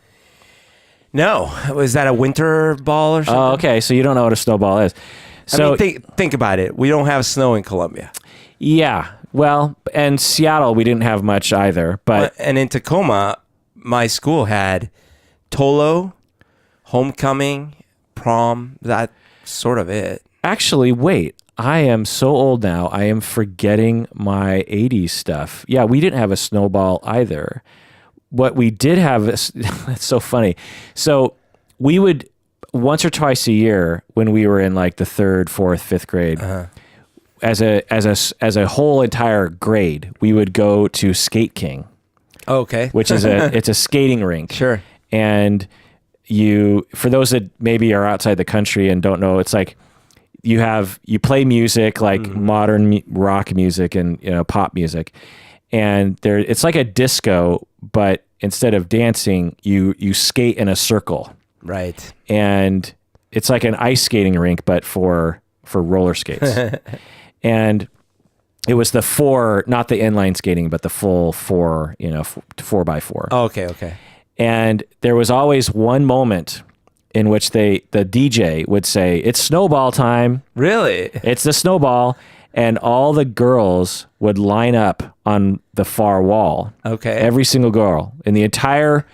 No. Was that a winter ball or something? Oh, okay. So you don't know what a snowball is. So I mean, think about it. We don't have snow in Colombia. Yeah. Well, and Seattle, we didn't have much either. And in Tacoma, my school had Tolo, homecoming, prom, that sort of it. Actually, wait. I am so old now. I am forgetting my 80s stuff. Yeah, we didn't have a snowball either. What we did have is, that's so funny. So we would, once or twice a year when we were in like the 3rd, 4th, 5th grade, as a whole entire grade, we would go to Skate King. Okay. Which is it's a skating rink. Sure. And for those that maybe are outside the country and don't know, it's like you play music like modern rock music and pop music, and it's like a disco, but instead of dancing, you skate in a circle. Right. And it's like an ice skating rink, but for roller skates. And it was the 4, not the inline skating, but the full 4, 4x4. Oh, okay. And there was always one moment in which the DJ would say, "It's snowball time." Really? It's the snowball. And all the girls would line up on the far wall. Okay. Every single girl in the entire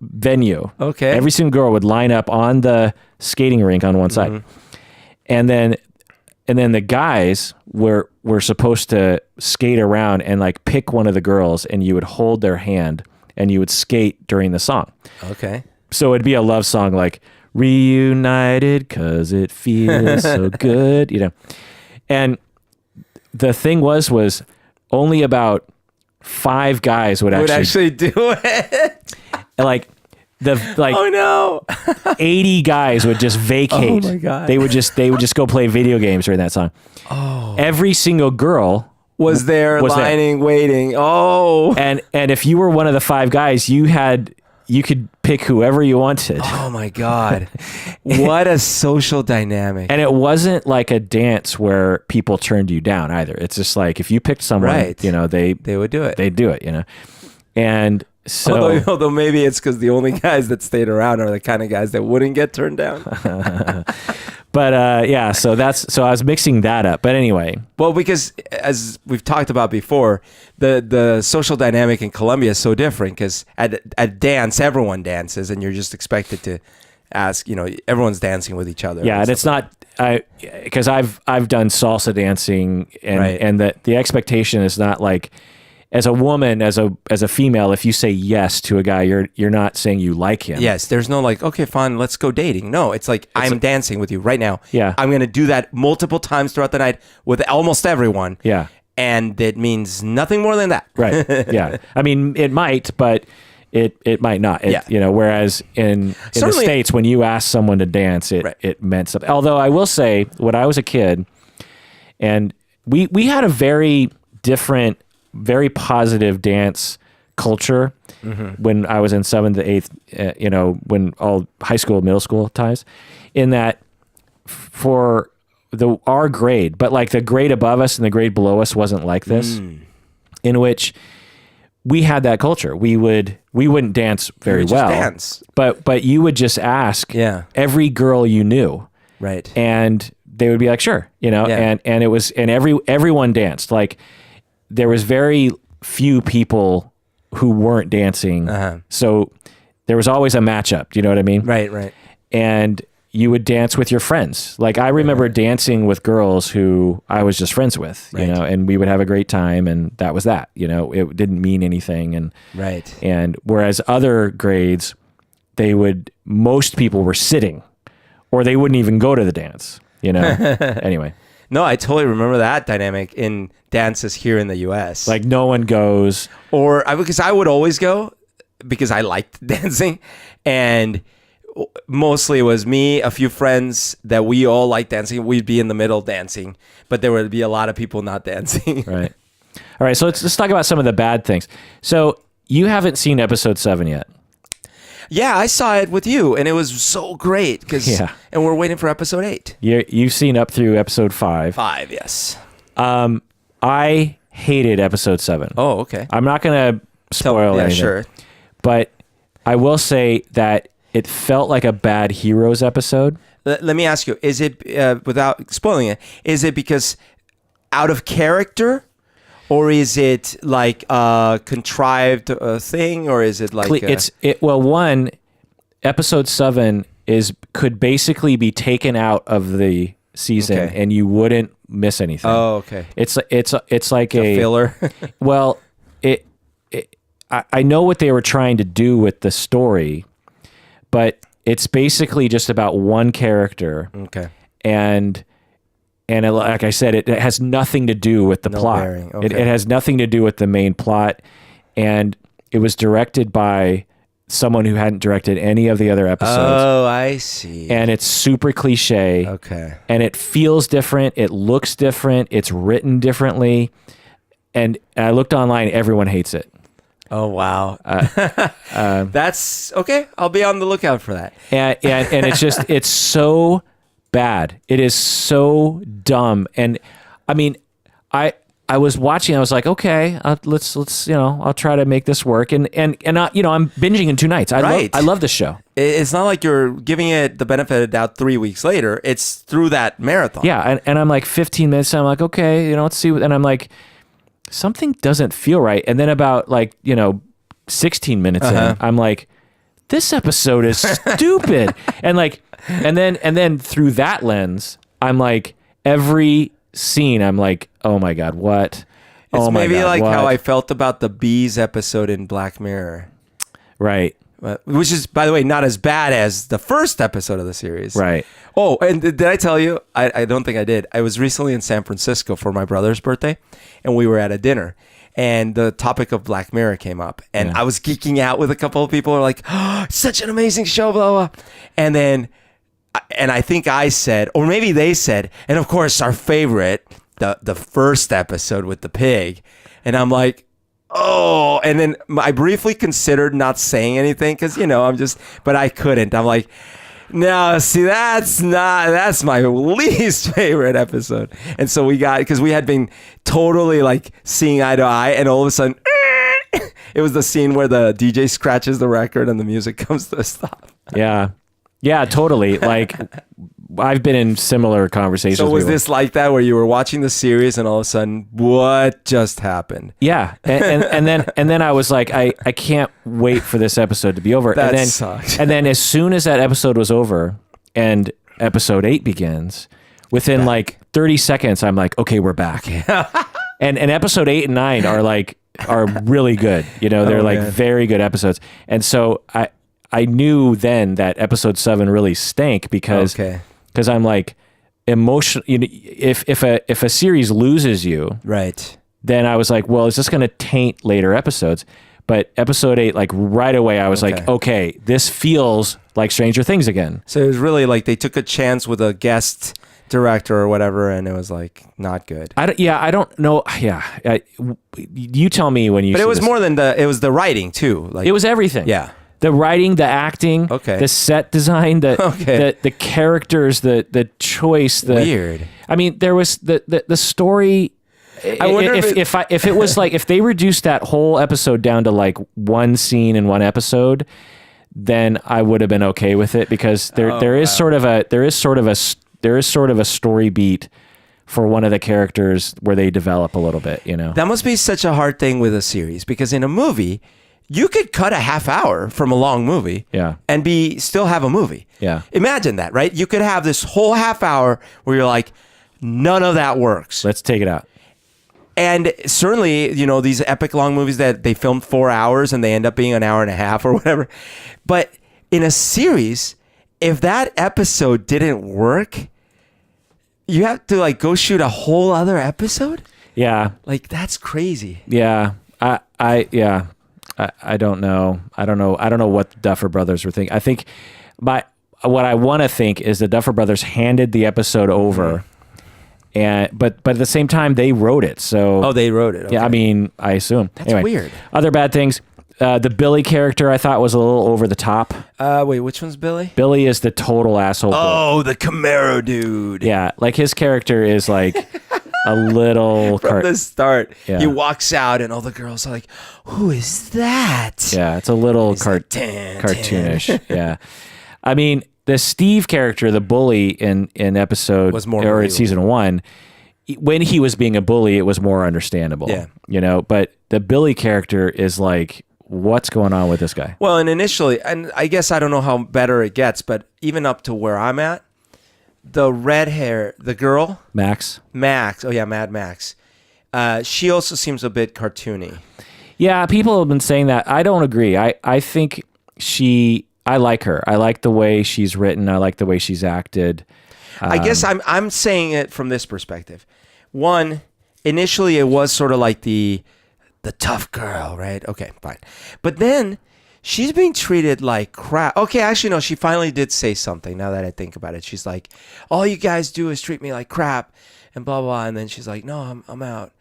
venue. Okay. Every single girl would line up on the skating rink on one side. And then the guys were supposed to skate around and like pick one of the girls, and you would hold their hand and you would skate during the song. Okay. So it'd be a love song like "Reunited 'cause it feels so good," And the thing was only about 5 guys would actually do it. Like oh no, 80 guys would just vacate. Oh my God. They would just go play video games during that song. Oh. Every single girl was there, lining, waiting. Oh, and if you were one of the 5 guys, you could pick whoever you wanted. Oh my God. What a social dynamic. And it wasn't like a dance where people turned you down either. It's just like, if you picked someone, right, they would do it. They'd do it, And so, although maybe it's because the only guys that stayed around are the kind of guys that wouldn't get turned down. But yeah, so I was mixing that up. But anyway, well, because as we've talked about before, the social dynamic in Colombia is so different. Because at dance, everyone dances, and you're just expected to ask. Everyone's dancing with each other. Yeah, and it's not because I've done salsa dancing, and right, and the expectation is not like, as a woman, as a female, if you say yes to a guy, you're not saying you like him. Yes, there's no like, okay, fine, let's go dating. No, it's like, I'm dancing with you right now. Yeah. I'm going to do that multiple times throughout the night with almost everyone. Yeah. And it means nothing more than that. Right. Yeah. I mean, it might, but it might not. Whereas in the States, when you ask someone to dance, it meant something. Although I will say, when I was a kid, and we had a very different, very positive dance culture when I was in 7th to 8th, when all high school, middle school times, in that for our grade, but like the grade above us and the grade below us wasn't like this, in which we had that culture. We wouldn't dance very well, dance. but you would just ask every girl you knew. Right. And they would be like, sure, and it was, and everyone danced. Like, there was very few people who weren't dancing. So there was always a matchup. Do you know what I mean? Right. And you would dance with your friends. Like, I remember dancing with girls who I was just friends with, and we would have a great time, and that was that. It didn't mean anything. And whereas other grades, most people were sitting, or they wouldn't even go to the dance, Anyway. No, I totally remember that dynamic in dances here in the U.S. Like, no one goes. Because I would always go because I liked dancing. And mostly it was me, a few friends that we all liked dancing. We'd be in the middle dancing, but there would be a lot of people not dancing. Right. All right, so let's talk about some of the bad things. So you haven't seen episode 7 yet. Yeah, I saw it with you, and it was so great. And we're waiting for episode 8. You've seen up through episode 5. 5, yes. I hated episode 7. Oh, okay. I'm not going to spoil anything. Sure. But I will say that it felt like a bad Heroes episode. Let me ask you, is it, without spoiling it, is it because out of character? Or is it like a contrived thing, or is it like one, episode 7 could basically be taken out of the season, and you wouldn't miss anything. Oh, okay. It's like a filler. Well, I know what they were trying to do with the story, but it's basically just about one character. Okay. And like I said, it has nothing to do with the plot. Okay. It has nothing to do with the main plot. And it was directed by someone who hadn't directed any of the other episodes. Oh, I see. And it's super cliche. Okay. And it feels different. It looks different. It's written differently. And I looked online. Everyone hates it. Oh, wow. That's okay. I'll be on the lookout for that. And it's just, it's so bad. It is so dumb. And I mean, I was watching, I was like, okay, let's I'll try to make this work. And I'm binging in 2 nights. I love this show. It's not like you're giving it the benefit of the doubt 3 weeks later. It's through that marathon. Yeah. And I'm like 15 minutes. And I'm like, okay, let's see. And I'm like, something doesn't feel right. And then about 16 minutes in, I'm like, this episode is stupid. And then through that lens, I'm like, every scene, I'm like, oh my God, what? It's maybe like how I felt about the Bees episode in Black Mirror. Right. Which is, by the way, not as bad as the first episode of the series. Right. Oh, and did I tell you? I don't think I did. I was recently in San Francisco for my brother's birthday, and we were at a dinner. And the topic of Black Mirror came up. And I was geeking out with a couple of people who were like, oh, such an amazing show, blah, blah. And I think I said, or maybe they said, and of course our favorite the first episode with the pig, and I'm like, oh, and then I briefly considered not saying anything because but I couldn't. I'm like, no, see, that's my least favorite episode. And so because we had been totally like seeing eye to eye, and all of a sudden it was the scene where the DJ scratches the record and the music comes to a stop. Yeah, totally. Like, I've been in similar conversations. So was this like that, where you were watching the series and all of a sudden, what just happened? Yeah, and then I was like, I can't wait for this episode to be over. That and then, sucked. And then as soon as that episode was over and episode 8 begins, within like 30 seconds, I'm like, okay, we're back. and episode 8 and 9 are really good. They're very good episodes. And so I knew then that episode 7 really stank because I'm like, emotional. If a series loses you, right, then I was like, well, is this going to taint later episodes? But episode 8, like right away, I was like, okay, this feels like Stranger Things again. So it was really like they took a chance with a guest director or whatever, and it was like not good. I don't know. Yeah, you tell me when you. But it was more than it was the writing too. Like it was everything. Yeah. The writing, the acting, the set design, the characters, the choice. Weird. I mean, there was the story. I wonder if it was like, if they reduced that whole episode down to like one scene in one episode, then I would have been okay with it, because there is sort of a story beat for one of the characters where they develop a little bit. That must be such a hard thing with a series, because in a movie, you could cut a half hour from a long movie, and still have a movie. Yeah. Imagine that, right? You could have this whole half hour where you're like, none of that works. Let's take it out. And certainly, these epic long movies that they filmed 4 hours and they end up being an hour and a half or whatever. But in a series, if that episode didn't work, you have to like go shoot a whole other episode? Yeah. Like, that's crazy. Yeah. I don't know. I don't know what the Duffer Brothers were thinking. I think what I want to think is the Duffer Brothers handed the episode over, but at the same time they wrote it. So they wrote it. Okay. Yeah, I mean, I assume. That's weird. Other bad things. The Billy character I thought was a little over the top. Wait, which one's Billy? Billy is the total asshole. Oh, the Camaro dude. Yeah, like his character is like a little from the start. Yeah. He walks out and all the girls are like, "Who is that?" Yeah, it's a little cartoonish. Yeah, I mean, the Steve character, the bully in episode was more or in season 1, when he was being a bully, it was more understandable. Yeah, but the Billy character is like, what's going on with this guy? Well, and initially, and I guess I don't know how better it gets, but even up to where I'm at, the red hair, the girl, Max. Oh yeah, Mad Max. She also seems a bit cartoony. Yeah, people have been saying that. I don't agree. I think I like her. I like the way she's written. I like the way she's acted. I guess I'm saying it from this perspective. One, initially it was sort of like the tough girl, right? Okay, fine. But then she's being treated like crap. Okay, actually, no, she finally did say something, now that I think about it. She's like, all you guys do is treat me like crap and blah, blah. And then she's like, no, I'm out.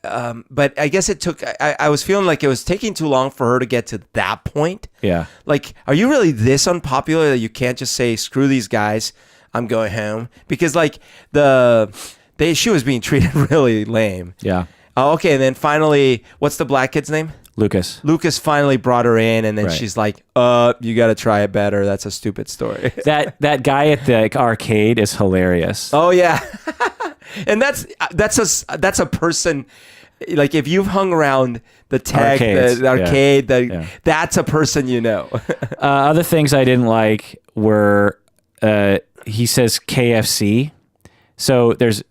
But I guess it took, I was feeling like it was taking too long for her to get to that point. Yeah. Like, are you really this unpopular that you can't just say, screw these guys, I'm going home? Because like she was being treated really lame. Yeah. Okay, and then finally, what's the black kid's name? Lucas. Lucas finally brought her in, and then she's like, you got to try it better. That's a stupid story. That guy at the arcade is hilarious. Oh, yeah. And that's a person, like if you've hung around the tech, the arcade, that's a person you know. Other things I didn't like were, he says KFC. So there's...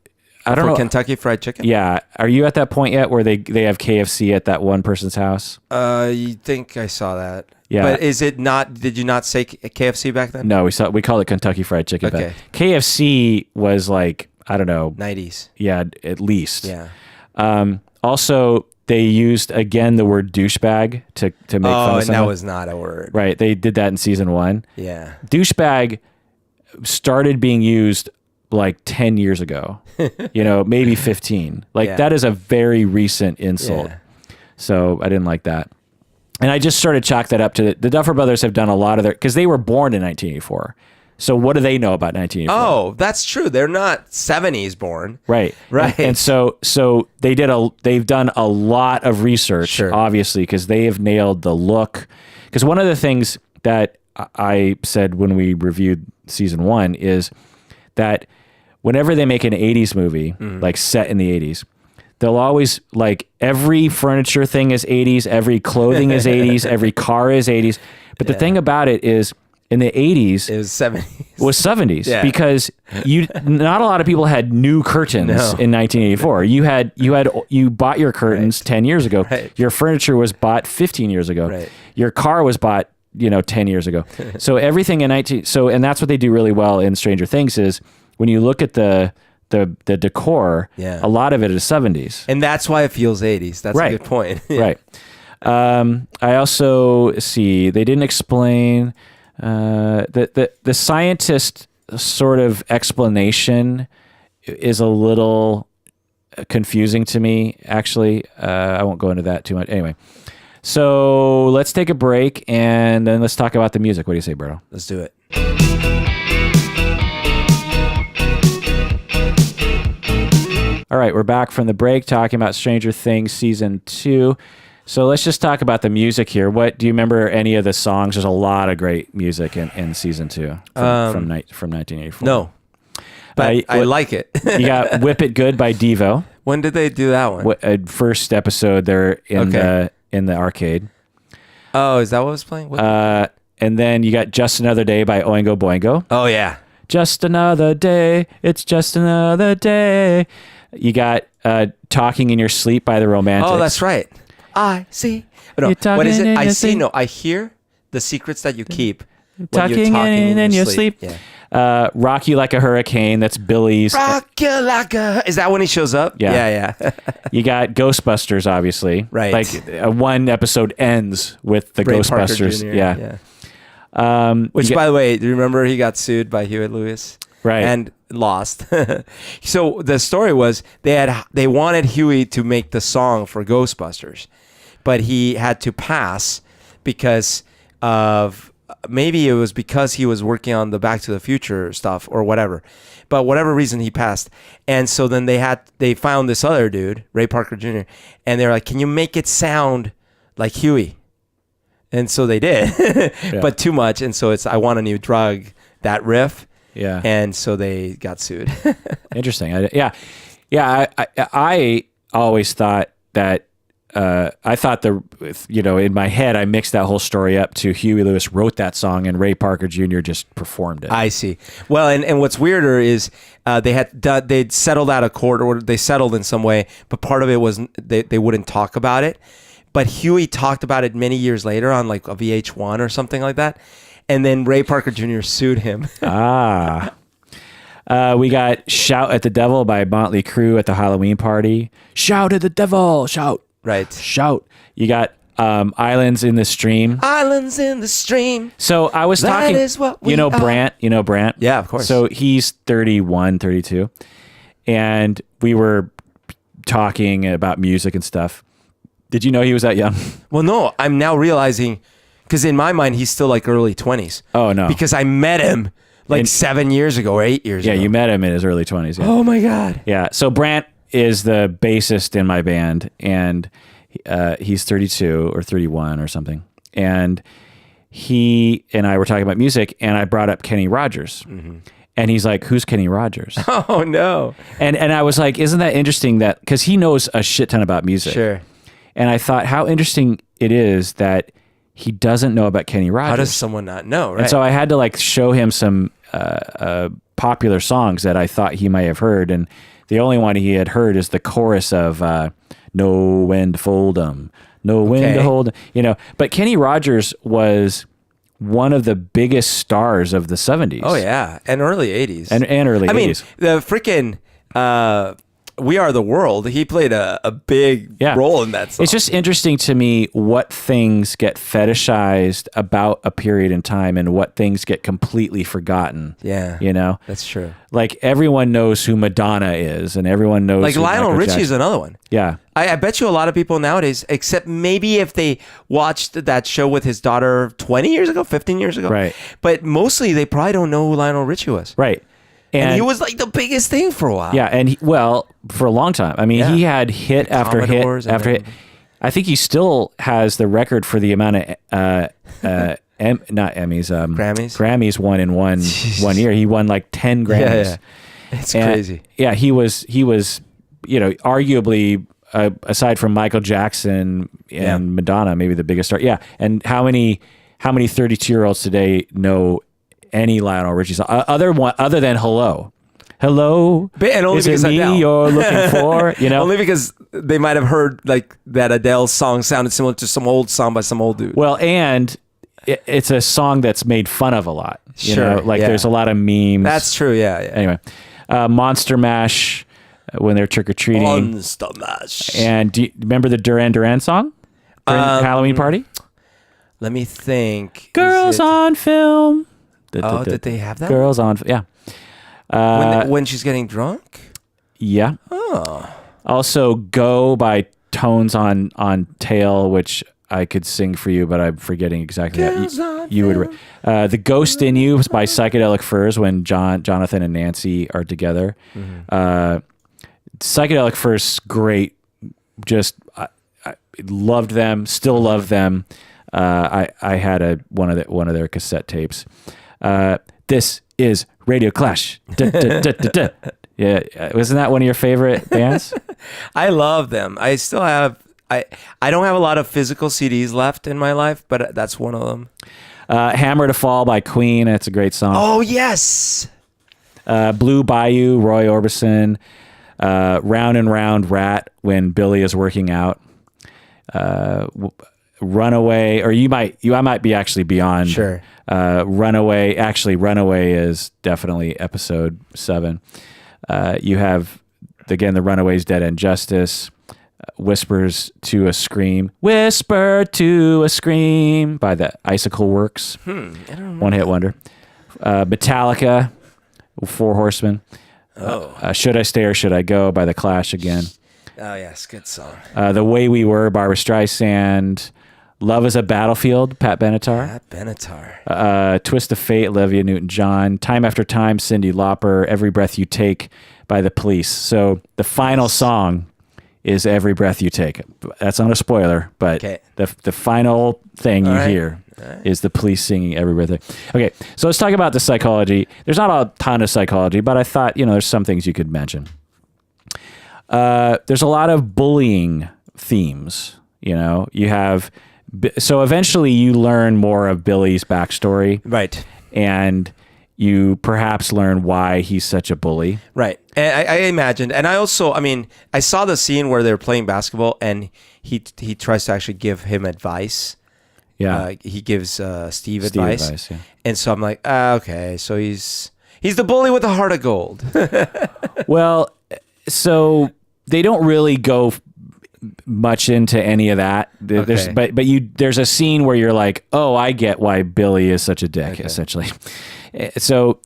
I don't know. Kentucky Fried Chicken? Yeah. Are you at that point yet where they have KFC at that one person's house? You think I saw that. Yeah. But is it not, did you not say KFC back then? No, we called it Kentucky Fried Chicken. Okay. KFC was like, I don't know. 90s. Yeah, at least. Yeah. Also, they used, again, the word douchebag to make fun of someone. And that was not a word. Right. They did that in season 1. Yeah. Douchebag started being used like 10 years ago, maybe 15. Like that is a very recent insult. Yeah. So I didn't like that. And I just sort of chalked that up to the Duffer Brothers have done a lot of because they were born in 1984. So what do they know about 1984? Oh, that's true. They're not 70s born. Right. And so they've done a lot of research, obviously, because they have nailed the look. Because one of the things that I said when we reviewed season 1 is that whenever they make an 80s movie, like set in the 80s, they'll always, like, every furniture thing is 80s, every clothing is 80s, every car is 80s. But the thing about it is, in the 80s, it was 70s. Was 70s because not a lot of people had new curtains in 1984. You bought your curtains 10 years ago. Right. Your furniture was bought 15 years ago. Right. Your car was bought 10 years ago. So everything in and that's what they do really well in Stranger Things is when you look at the decor, a lot of it is 70s. And that's why it feels 80s. That's a good point. Right. I also see they didn't explain the scientist sort of explanation is a little confusing to me, actually. I won't go into that too much. Anyway, so let's take a break and then let's talk about the music. What do you say, Berto? Let's do it. All right, we're back from the break talking about Stranger Things Season 2. So let's just talk about the music here. What do you remember any of the songs? There's a lot of great music in Season 2 from 1984. No, but I like it. You got Whip It Good by Devo. When did they do that one? First episode there in the arcade. Oh, is that what was playing? And then you got Just Another Day by Oingo Boingo. Oh, yeah. Just another day. It's just another day. You got Talking in Your Sleep by the Romantics. Oh, that's right. I see. No, what is it? I see. No, I hear the secrets that you keep when you're talking in your sleep. Yeah. Rock You Like a Hurricane. That's Billy's. Rock you like a. Is that when he shows up? Yeah. You got Ghostbusters, obviously. Right. Like one episode ends with the Ray Ghostbusters. Yeah. Which, by the way, do you remember he got sued by Hewitt Lewis? Right. And lost. So the story was they wanted Huey to make the song for Ghostbusters, but he had to pass because of maybe it was because he was working on the Back to the Future stuff or whatever. But whatever reason he passed. And so then they found this other dude, Ray Parker Jr., and they're like, "Can you make it sound like Huey?" And so they did. But too much, and so it's I Want a New Drug, that riff. Yeah. And so they got sued. Interesting. I always thought that I thought in my head I mixed that whole story up to Huey Lewis wrote that song and Ray Parker Jr. just performed it. I see. Well, and what's weirder is they'd settled out of court or they settled in some way, but part of it was they wouldn't talk about it. But Huey talked about it many years later on like a VH1 or something like that. And then Ray Parker Jr. sued him. We got Shout at the Devil by Motley Crue at the Halloween party. Shout at the devil, shout. Right. Shout. You got Islands in the Stream. Islands in the Stream. So I was talking, is what we are. Brant, Brant? Yeah, of course. So he's 31, 32. And we were talking about music and stuff. Did you know he was that young? Well, no, I'm now realizing, because in my mind, he's still like early 20s. Oh, no. Because I met him like 7 years ago or 8 years ago. Yeah, you met him in his early 20s. Yeah. Oh, my God. Yeah. So Brant is the bassist in my band, and he's 32 or 31 or something. And he and I were talking about music, and I brought up Kenny Rogers. Mm-hmm. And he's like, "Who's Kenny Rogers?" Oh, no. And I was like, isn't that interesting that, because he knows a shit ton about music. Sure. And I thought how interesting it is that he doesn't know about Kenny Rogers. How does someone not know, right? And so I had to like show him some popular songs that I thought he might have heard. And the only one he had heard is the chorus of "Know When to Fold 'Em, Know When to Hold 'Em," But Kenny Rogers was one of the biggest stars of the 70s. Oh, yeah. And early 80s. And early 80s. I mean, the freaking... We Are the World, he played a big role in that song. It's just interesting to me what things get fetishized about a period in time and what things get completely forgotten. Yeah. You know? That's true. Like everyone knows who Madonna is and everyone knows like who Lionel Michael Richie Jackson. is another one. Yeah. I bet you a lot of people nowadays, except maybe if they watched that show with his daughter 20 years ago, 15 years ago. Right. But mostly they probably don't know who Lionel Richie was. Right. And he was like the biggest thing for a while. Yeah, and for a long time. I mean, he had hit after hit Commodores after hit. I think he still has the record for the amount of not Emmys, Grammys won in one year. He won like 10 Grammys. Yeah. It's crazy. Yeah, he was arguably aside from Michael Jackson and Madonna, maybe the biggest star. Yeah, and how many 32-year-olds today know any Lionel Richie song other than Hello? Hello, and only is because it me Adele. you're looking for? You know, only because they might have heard like that Adele song sounded similar to some old song by some old dude. Well, and it's a song that's made fun of a lot. You know, like there's a lot of memes. That's true. Yeah. Anyway, Monster Mash when they're trick or treating. Monster Mash. And do you remember the Duran Duran song? Halloween Party. Let me think. Girls on Film. Did they have that? Girls on, yeah. When she's getting drunk? Yeah. Oh. Also, Go by Tones on Tail, which I could sing for you, but I'm forgetting exactly that. You would. The Ghost in You by Psychedelic Furs when Jonathan and Nancy are together. Mm-hmm. Psychedelic Furs, great. Just I loved them. Still love them. I had one of their cassette tapes. This is Radio Clash. Yeah, wasn't that one of your favorite bands? I love them. I still have. I don't have a lot of physical CDs left in my life, but that's one of them. Hammer to Fall by Queen. That's a great song. Oh yes. Blue Bayou, Roy Orbison. Round and Round, Rat when Billy is working out. Runaway, or I might be actually beyond. Sure. Runaway. Actually, Runaway is definitely episode 7. You have again the Runaways, Dead End Justice. Whispers to a Scream. Whisper to a Scream by the Icicle Works. One hit wonder. Metallica, Four Horsemen. Should I Stay or Should I Go by The Clash again. Oh yes, good song. The Way We Were, Barbra Streisand. Love is a Battlefield, Pat Benatar. Twist of Fate, Olivia Newton-John. Time After Time, Cyndi Lauper. Every Breath You Take by The Police. So the final song is Every Breath You Take. That's not a spoiler, but the final thing you hear is The Police singing Every Breath You Take. Okay, so let's talk about the psychology. There's not a ton of psychology, but I thought, there's some things you could mention. There's a lot of bullying themes. You have... So eventually you learn more of Billy's backstory. Right. And you perhaps learn why he's such a bully. Right. And I imagined, and I also, I saw the scene where they're playing basketball and he tries to actually give him advice. Yeah. He gives Steve advice. Yeah. And so I'm like, okay, so he's the bully with a heart of gold. Well, so they don't really go much into any of that. There's a scene where you're like, oh, I get why Billy is such a dick, essentially. So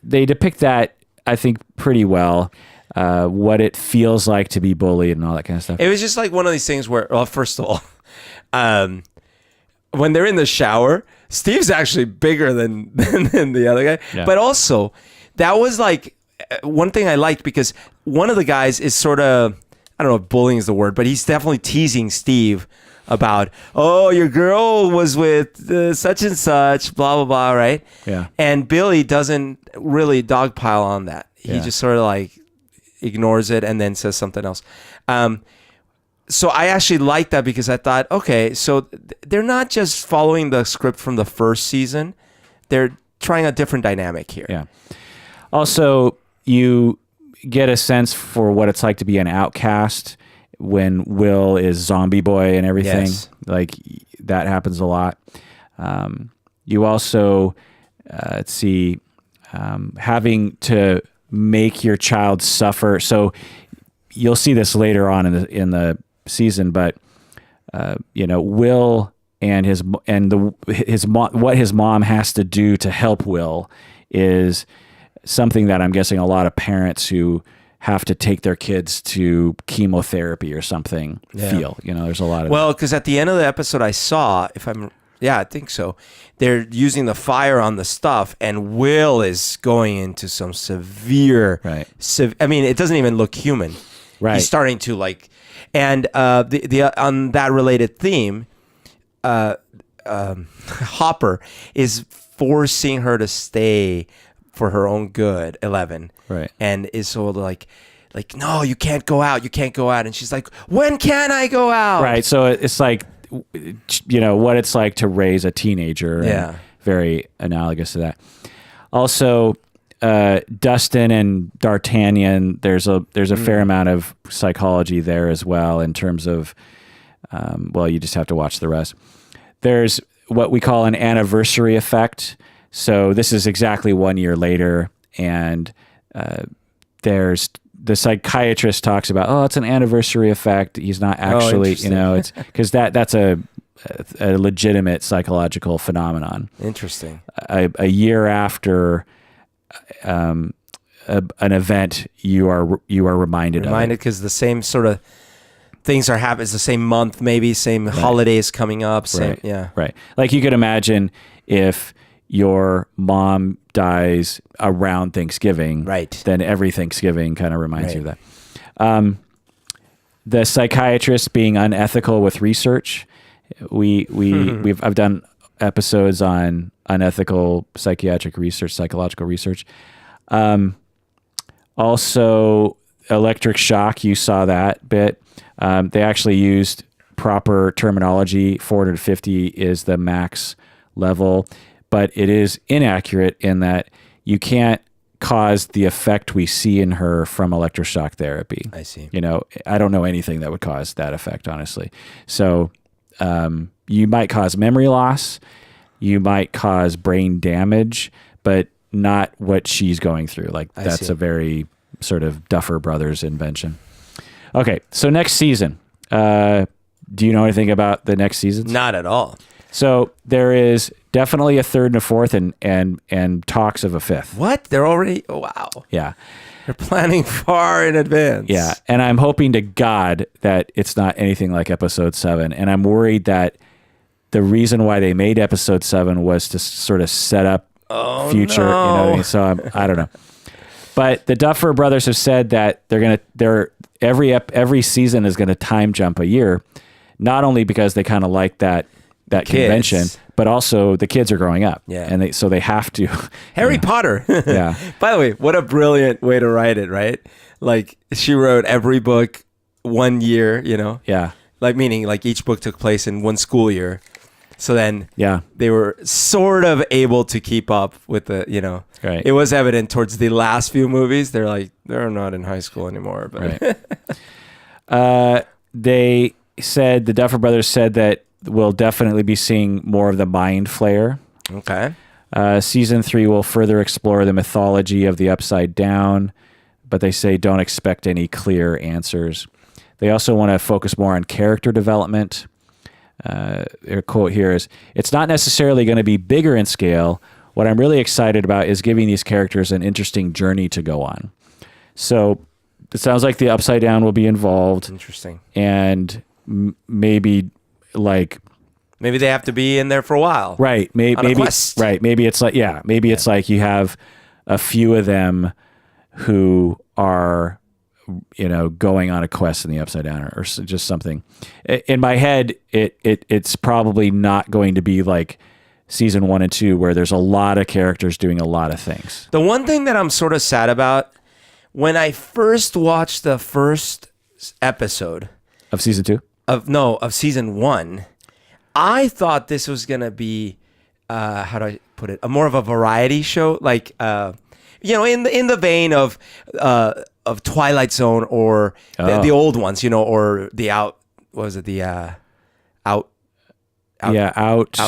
they depict that, I think, pretty well, what it feels like to be bullied and all that kind of stuff. It was just like one of these things where, well, first of all, when they're in the shower, Steve's actually bigger than the other guy. Yeah. But also, that was like one thing I liked because one of the guys is sort of, I don't know if bullying is the word, but he's definitely teasing Steve about, oh, your girl was with such and such, blah, blah, blah, right? Yeah. And Billy doesn't really dogpile on that. He just sort of like ignores it and then says something else. So I actually liked that because I thought, okay, so they're not just following the script from the first season. They're trying a different dynamic here. Yeah. Also, you get a sense for what it's like to be an outcast when Will is zombie boy and everything. Yes. Like that happens a lot. You also having to make your child suffer. So you'll see this later on in the season, but Will and his mom, what his mom has to do to help Will is something that I'm guessing a lot of parents who have to take their kids to chemotherapy or something feel. There's a lot of because at the end of the episode I saw, I think so, they're using the fire on the stuff, and Will is going into some severe. Right. I mean, it doesn't even look human. Right. He's starting to and the on that related theme, Hopper is forcing her to stay for her own good, 11. Right. And is so like, no, you can't go out. And she's like, when can I go out? Right. So it's like, what it's like to raise a teenager. Yeah. Very analogous to that. Also, Dustin and D'Artagnan, there's a fair amount of psychology there as well in terms of, you just have to watch the rest. There's what we call an anniversary effect. So this is exactly 1 year later, and there's the psychiatrist talks about, it's an anniversary effect. He's not actually, it's because that's a legitimate psychological phenomenon. Interesting. A year after an event, you are reminded of it. Because the same sort of things are happening. It's the same month, maybe same holidays coming up. Same, Right. Like you could imagine if your mom dies around Thanksgiving, then every Thanksgiving kind of reminds you of that. The psychiatrist being unethical with research. I've done episodes on unethical psychiatric research, psychological research. Also, electric shock. You saw that bit. They actually used proper terminology. 450 is the max level, but it is inaccurate in that you can't cause the effect we see in her from electroshock therapy. I see. I don't know anything that would cause that effect, honestly. So you might cause memory loss, you might cause brain damage, but not what she's going through. That's a very sort of Duffer Brothers invention. Okay, so next season. Do you know anything about the next season? Not at all. So there is definitely a third and a fourth, and talks of a fifth. What? They're already? Oh, wow. Yeah. They're planning far in advance. Yeah, and I'm hoping to God that it's not anything like episode 7, and I'm worried that the reason why they made episode 7 was to sort of set up future. No. You know what I mean? So I don't know. But the Duffer Brothers have said that every season is gonna time jump a year, not only because they kind of like that convention, but also the kids are growing up. Yeah. And so they have to. Harry Potter. Yeah. By the way, what a brilliant way to write it, right? Like she wrote every book 1 year, Yeah. Like meaning like each book took place in one school year. So then Yeah. they were sort of able to keep up with the, Right. It was evident towards the last few movies. They're not in high school anymore. But Right. The Duffer Brothers said that we'll definitely be seeing more of the Mind Flayer. Okay. Season 3 will further explore the mythology of the Upside Down, but they say don't expect any clear answers. They also want to focus more on character development. Their quote here is, "It's not necessarily going to be bigger in scale. What I'm really excited about is giving these characters an interesting journey to go on." So it sounds like the Upside Down will be involved. Interesting. And maybe they have to be in there for a while. Right. Maybe right. Maybe it's like, it's like you have a few of them who are, going on a quest in the Upside Down or just something. In my head, it's probably not going to be like season 1 and 2 where there's a lot of characters doing a lot of things. The one thing that I'm sort of sad about, when I first watched the first episode of season 2? Of season 1, I thought this was going to be, how do I put it? More of a variety show, like, in the vein of Twilight Zone or the old ones, or the Out. What was it? The Out. Yeah, Out.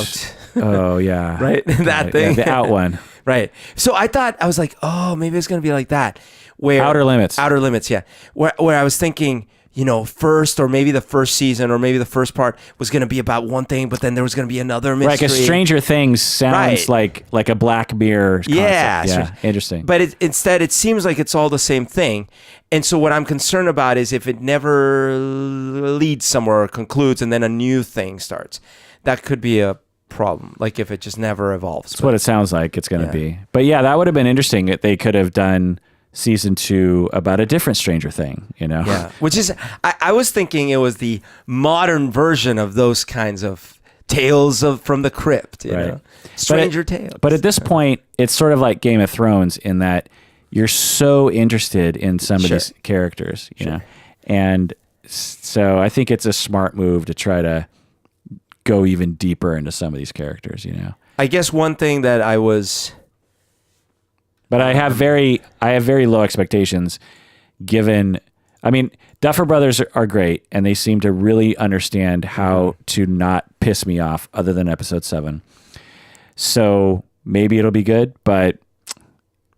Oh yeah, right. That thing. Yeah, the Out one. Right. So I was like, oh, maybe it's gonna be like that. where Outer Limits. Outer Limits, yeah. Where I was thinking, you know, first or maybe the first season or maybe the first part was going to be about one thing, but then there was going to be another mystery. Right, because Stranger Things sounds like a Black Mirror concept. Yeah, interesting. But instead, it seems like it's all the same thing. And so what I'm concerned about is if it never leads somewhere or concludes and then a new thing starts, that could be a problem. Like if it just never evolves. That's what it sounds like it's going to be. But yeah, that would have been interesting. They could have done season 2 about a different Stranger Thing, you know? Yeah, which is, I was thinking it was the modern version of those kinds of tales from the crypt, you know? Stranger Tales. But at this point, it's sort of like Game of Thrones in that you're so interested in some of these characters, you know? And so I think it's a smart move to try to go even deeper into some of these characters, you know? I guess one thing that I was... But I have very low expectations given, I mean, Duffer Brothers are great and they seem to really understand how to not piss me off other than episode 7. So maybe it'll be good, but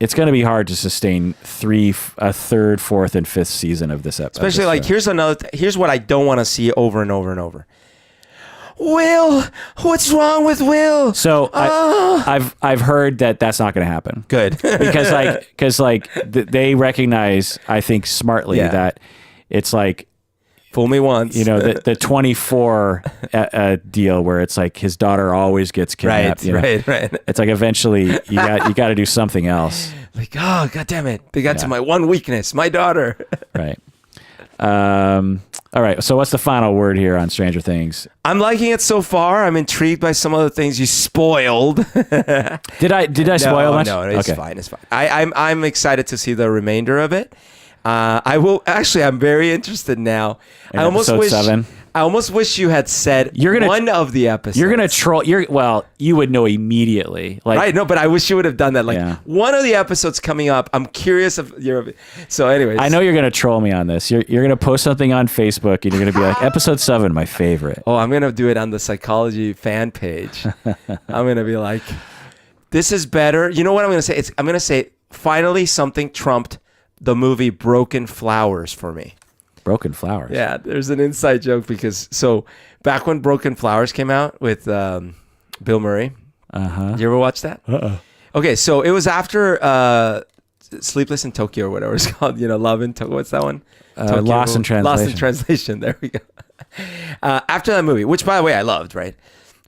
it's going to be hard to sustain a third, fourth, and fifth season of this episode. Especially like, here's what I don't want to see over and over and over. Will, what's wrong with Will? So I've heard that that's not going to happen. Good. because they recognize, I think smartly, that it's like, fool me once, you know, the 24 deal where it's like his daughter always gets kidnapped. Right. It's like eventually you got to do something else. Like, oh, God damn it. They got to my one weakness, my daughter. Right. All right. So what's the final word here on Stranger Things? I'm liking it so far. I'm intrigued by some of the things you spoiled. Did I spoil much? No, it's fine. It's fine. I'm excited to see the remainder of it. I'm very interested now. I almost 7. I almost wish you had said one of the episodes. You're gonna troll. You would know immediately. Like, right? No, but I wish you would have done that. Like one of the episodes coming up. I'm curious if you're. So, anyways, I know you're gonna troll me on this. You're gonna post something on Facebook and you're gonna be like, episode 7, my favorite. Oh, I'm gonna do it on the Psychology fan page. I'm gonna be like, this is better. You know what I'm gonna say? I'm gonna say finally something trumped the movie Broken Flowers for me. Broken Flowers. Yeah, there's an inside joke because back when Broken Flowers came out with Bill Murray. Uh-huh. Did you ever watch that? Okay, so it was after Sleepless in Tokyo or whatever it's called. You know, Love in Tokyo. What's that one? Lost in Translation. Lost in Translation. There we go. After that movie, which by the way I loved, right?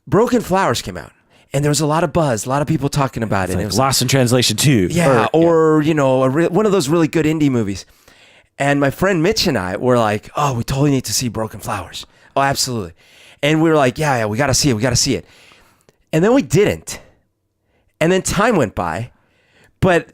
Broken Flowers came out. And there was a lot of buzz, a lot of people talking about it. Like it was Lost in Translation 2. Yeah, you know, one of those really good indie movies. And my friend Mitch and I were like, oh, we totally need to see Broken Flowers. Oh, absolutely. And we were like, yeah, we got to see it. And then we didn't. And then time went by. But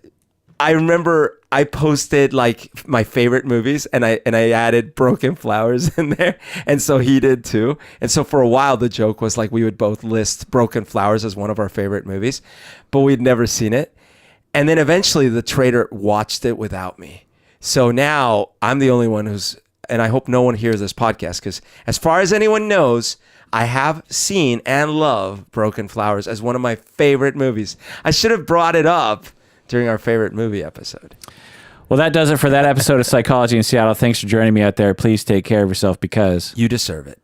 I remember I posted like my favorite movies and I added Broken Flowers in there. And so he did too. And so for a while, the joke was like we would both list Broken Flowers as one of our favorite movies, but we'd never seen it. And then eventually the trader watched it without me. So now I'm the only one and I hope no one hears this podcast because as far as anyone knows, I have seen and love Broken Flowers as one of my favorite movies. I should have brought it up during our favorite movie episode. Well, that does it for that episode of Psychology in Seattle. Thanks for joining me out there. Please take care of yourself because you deserve it.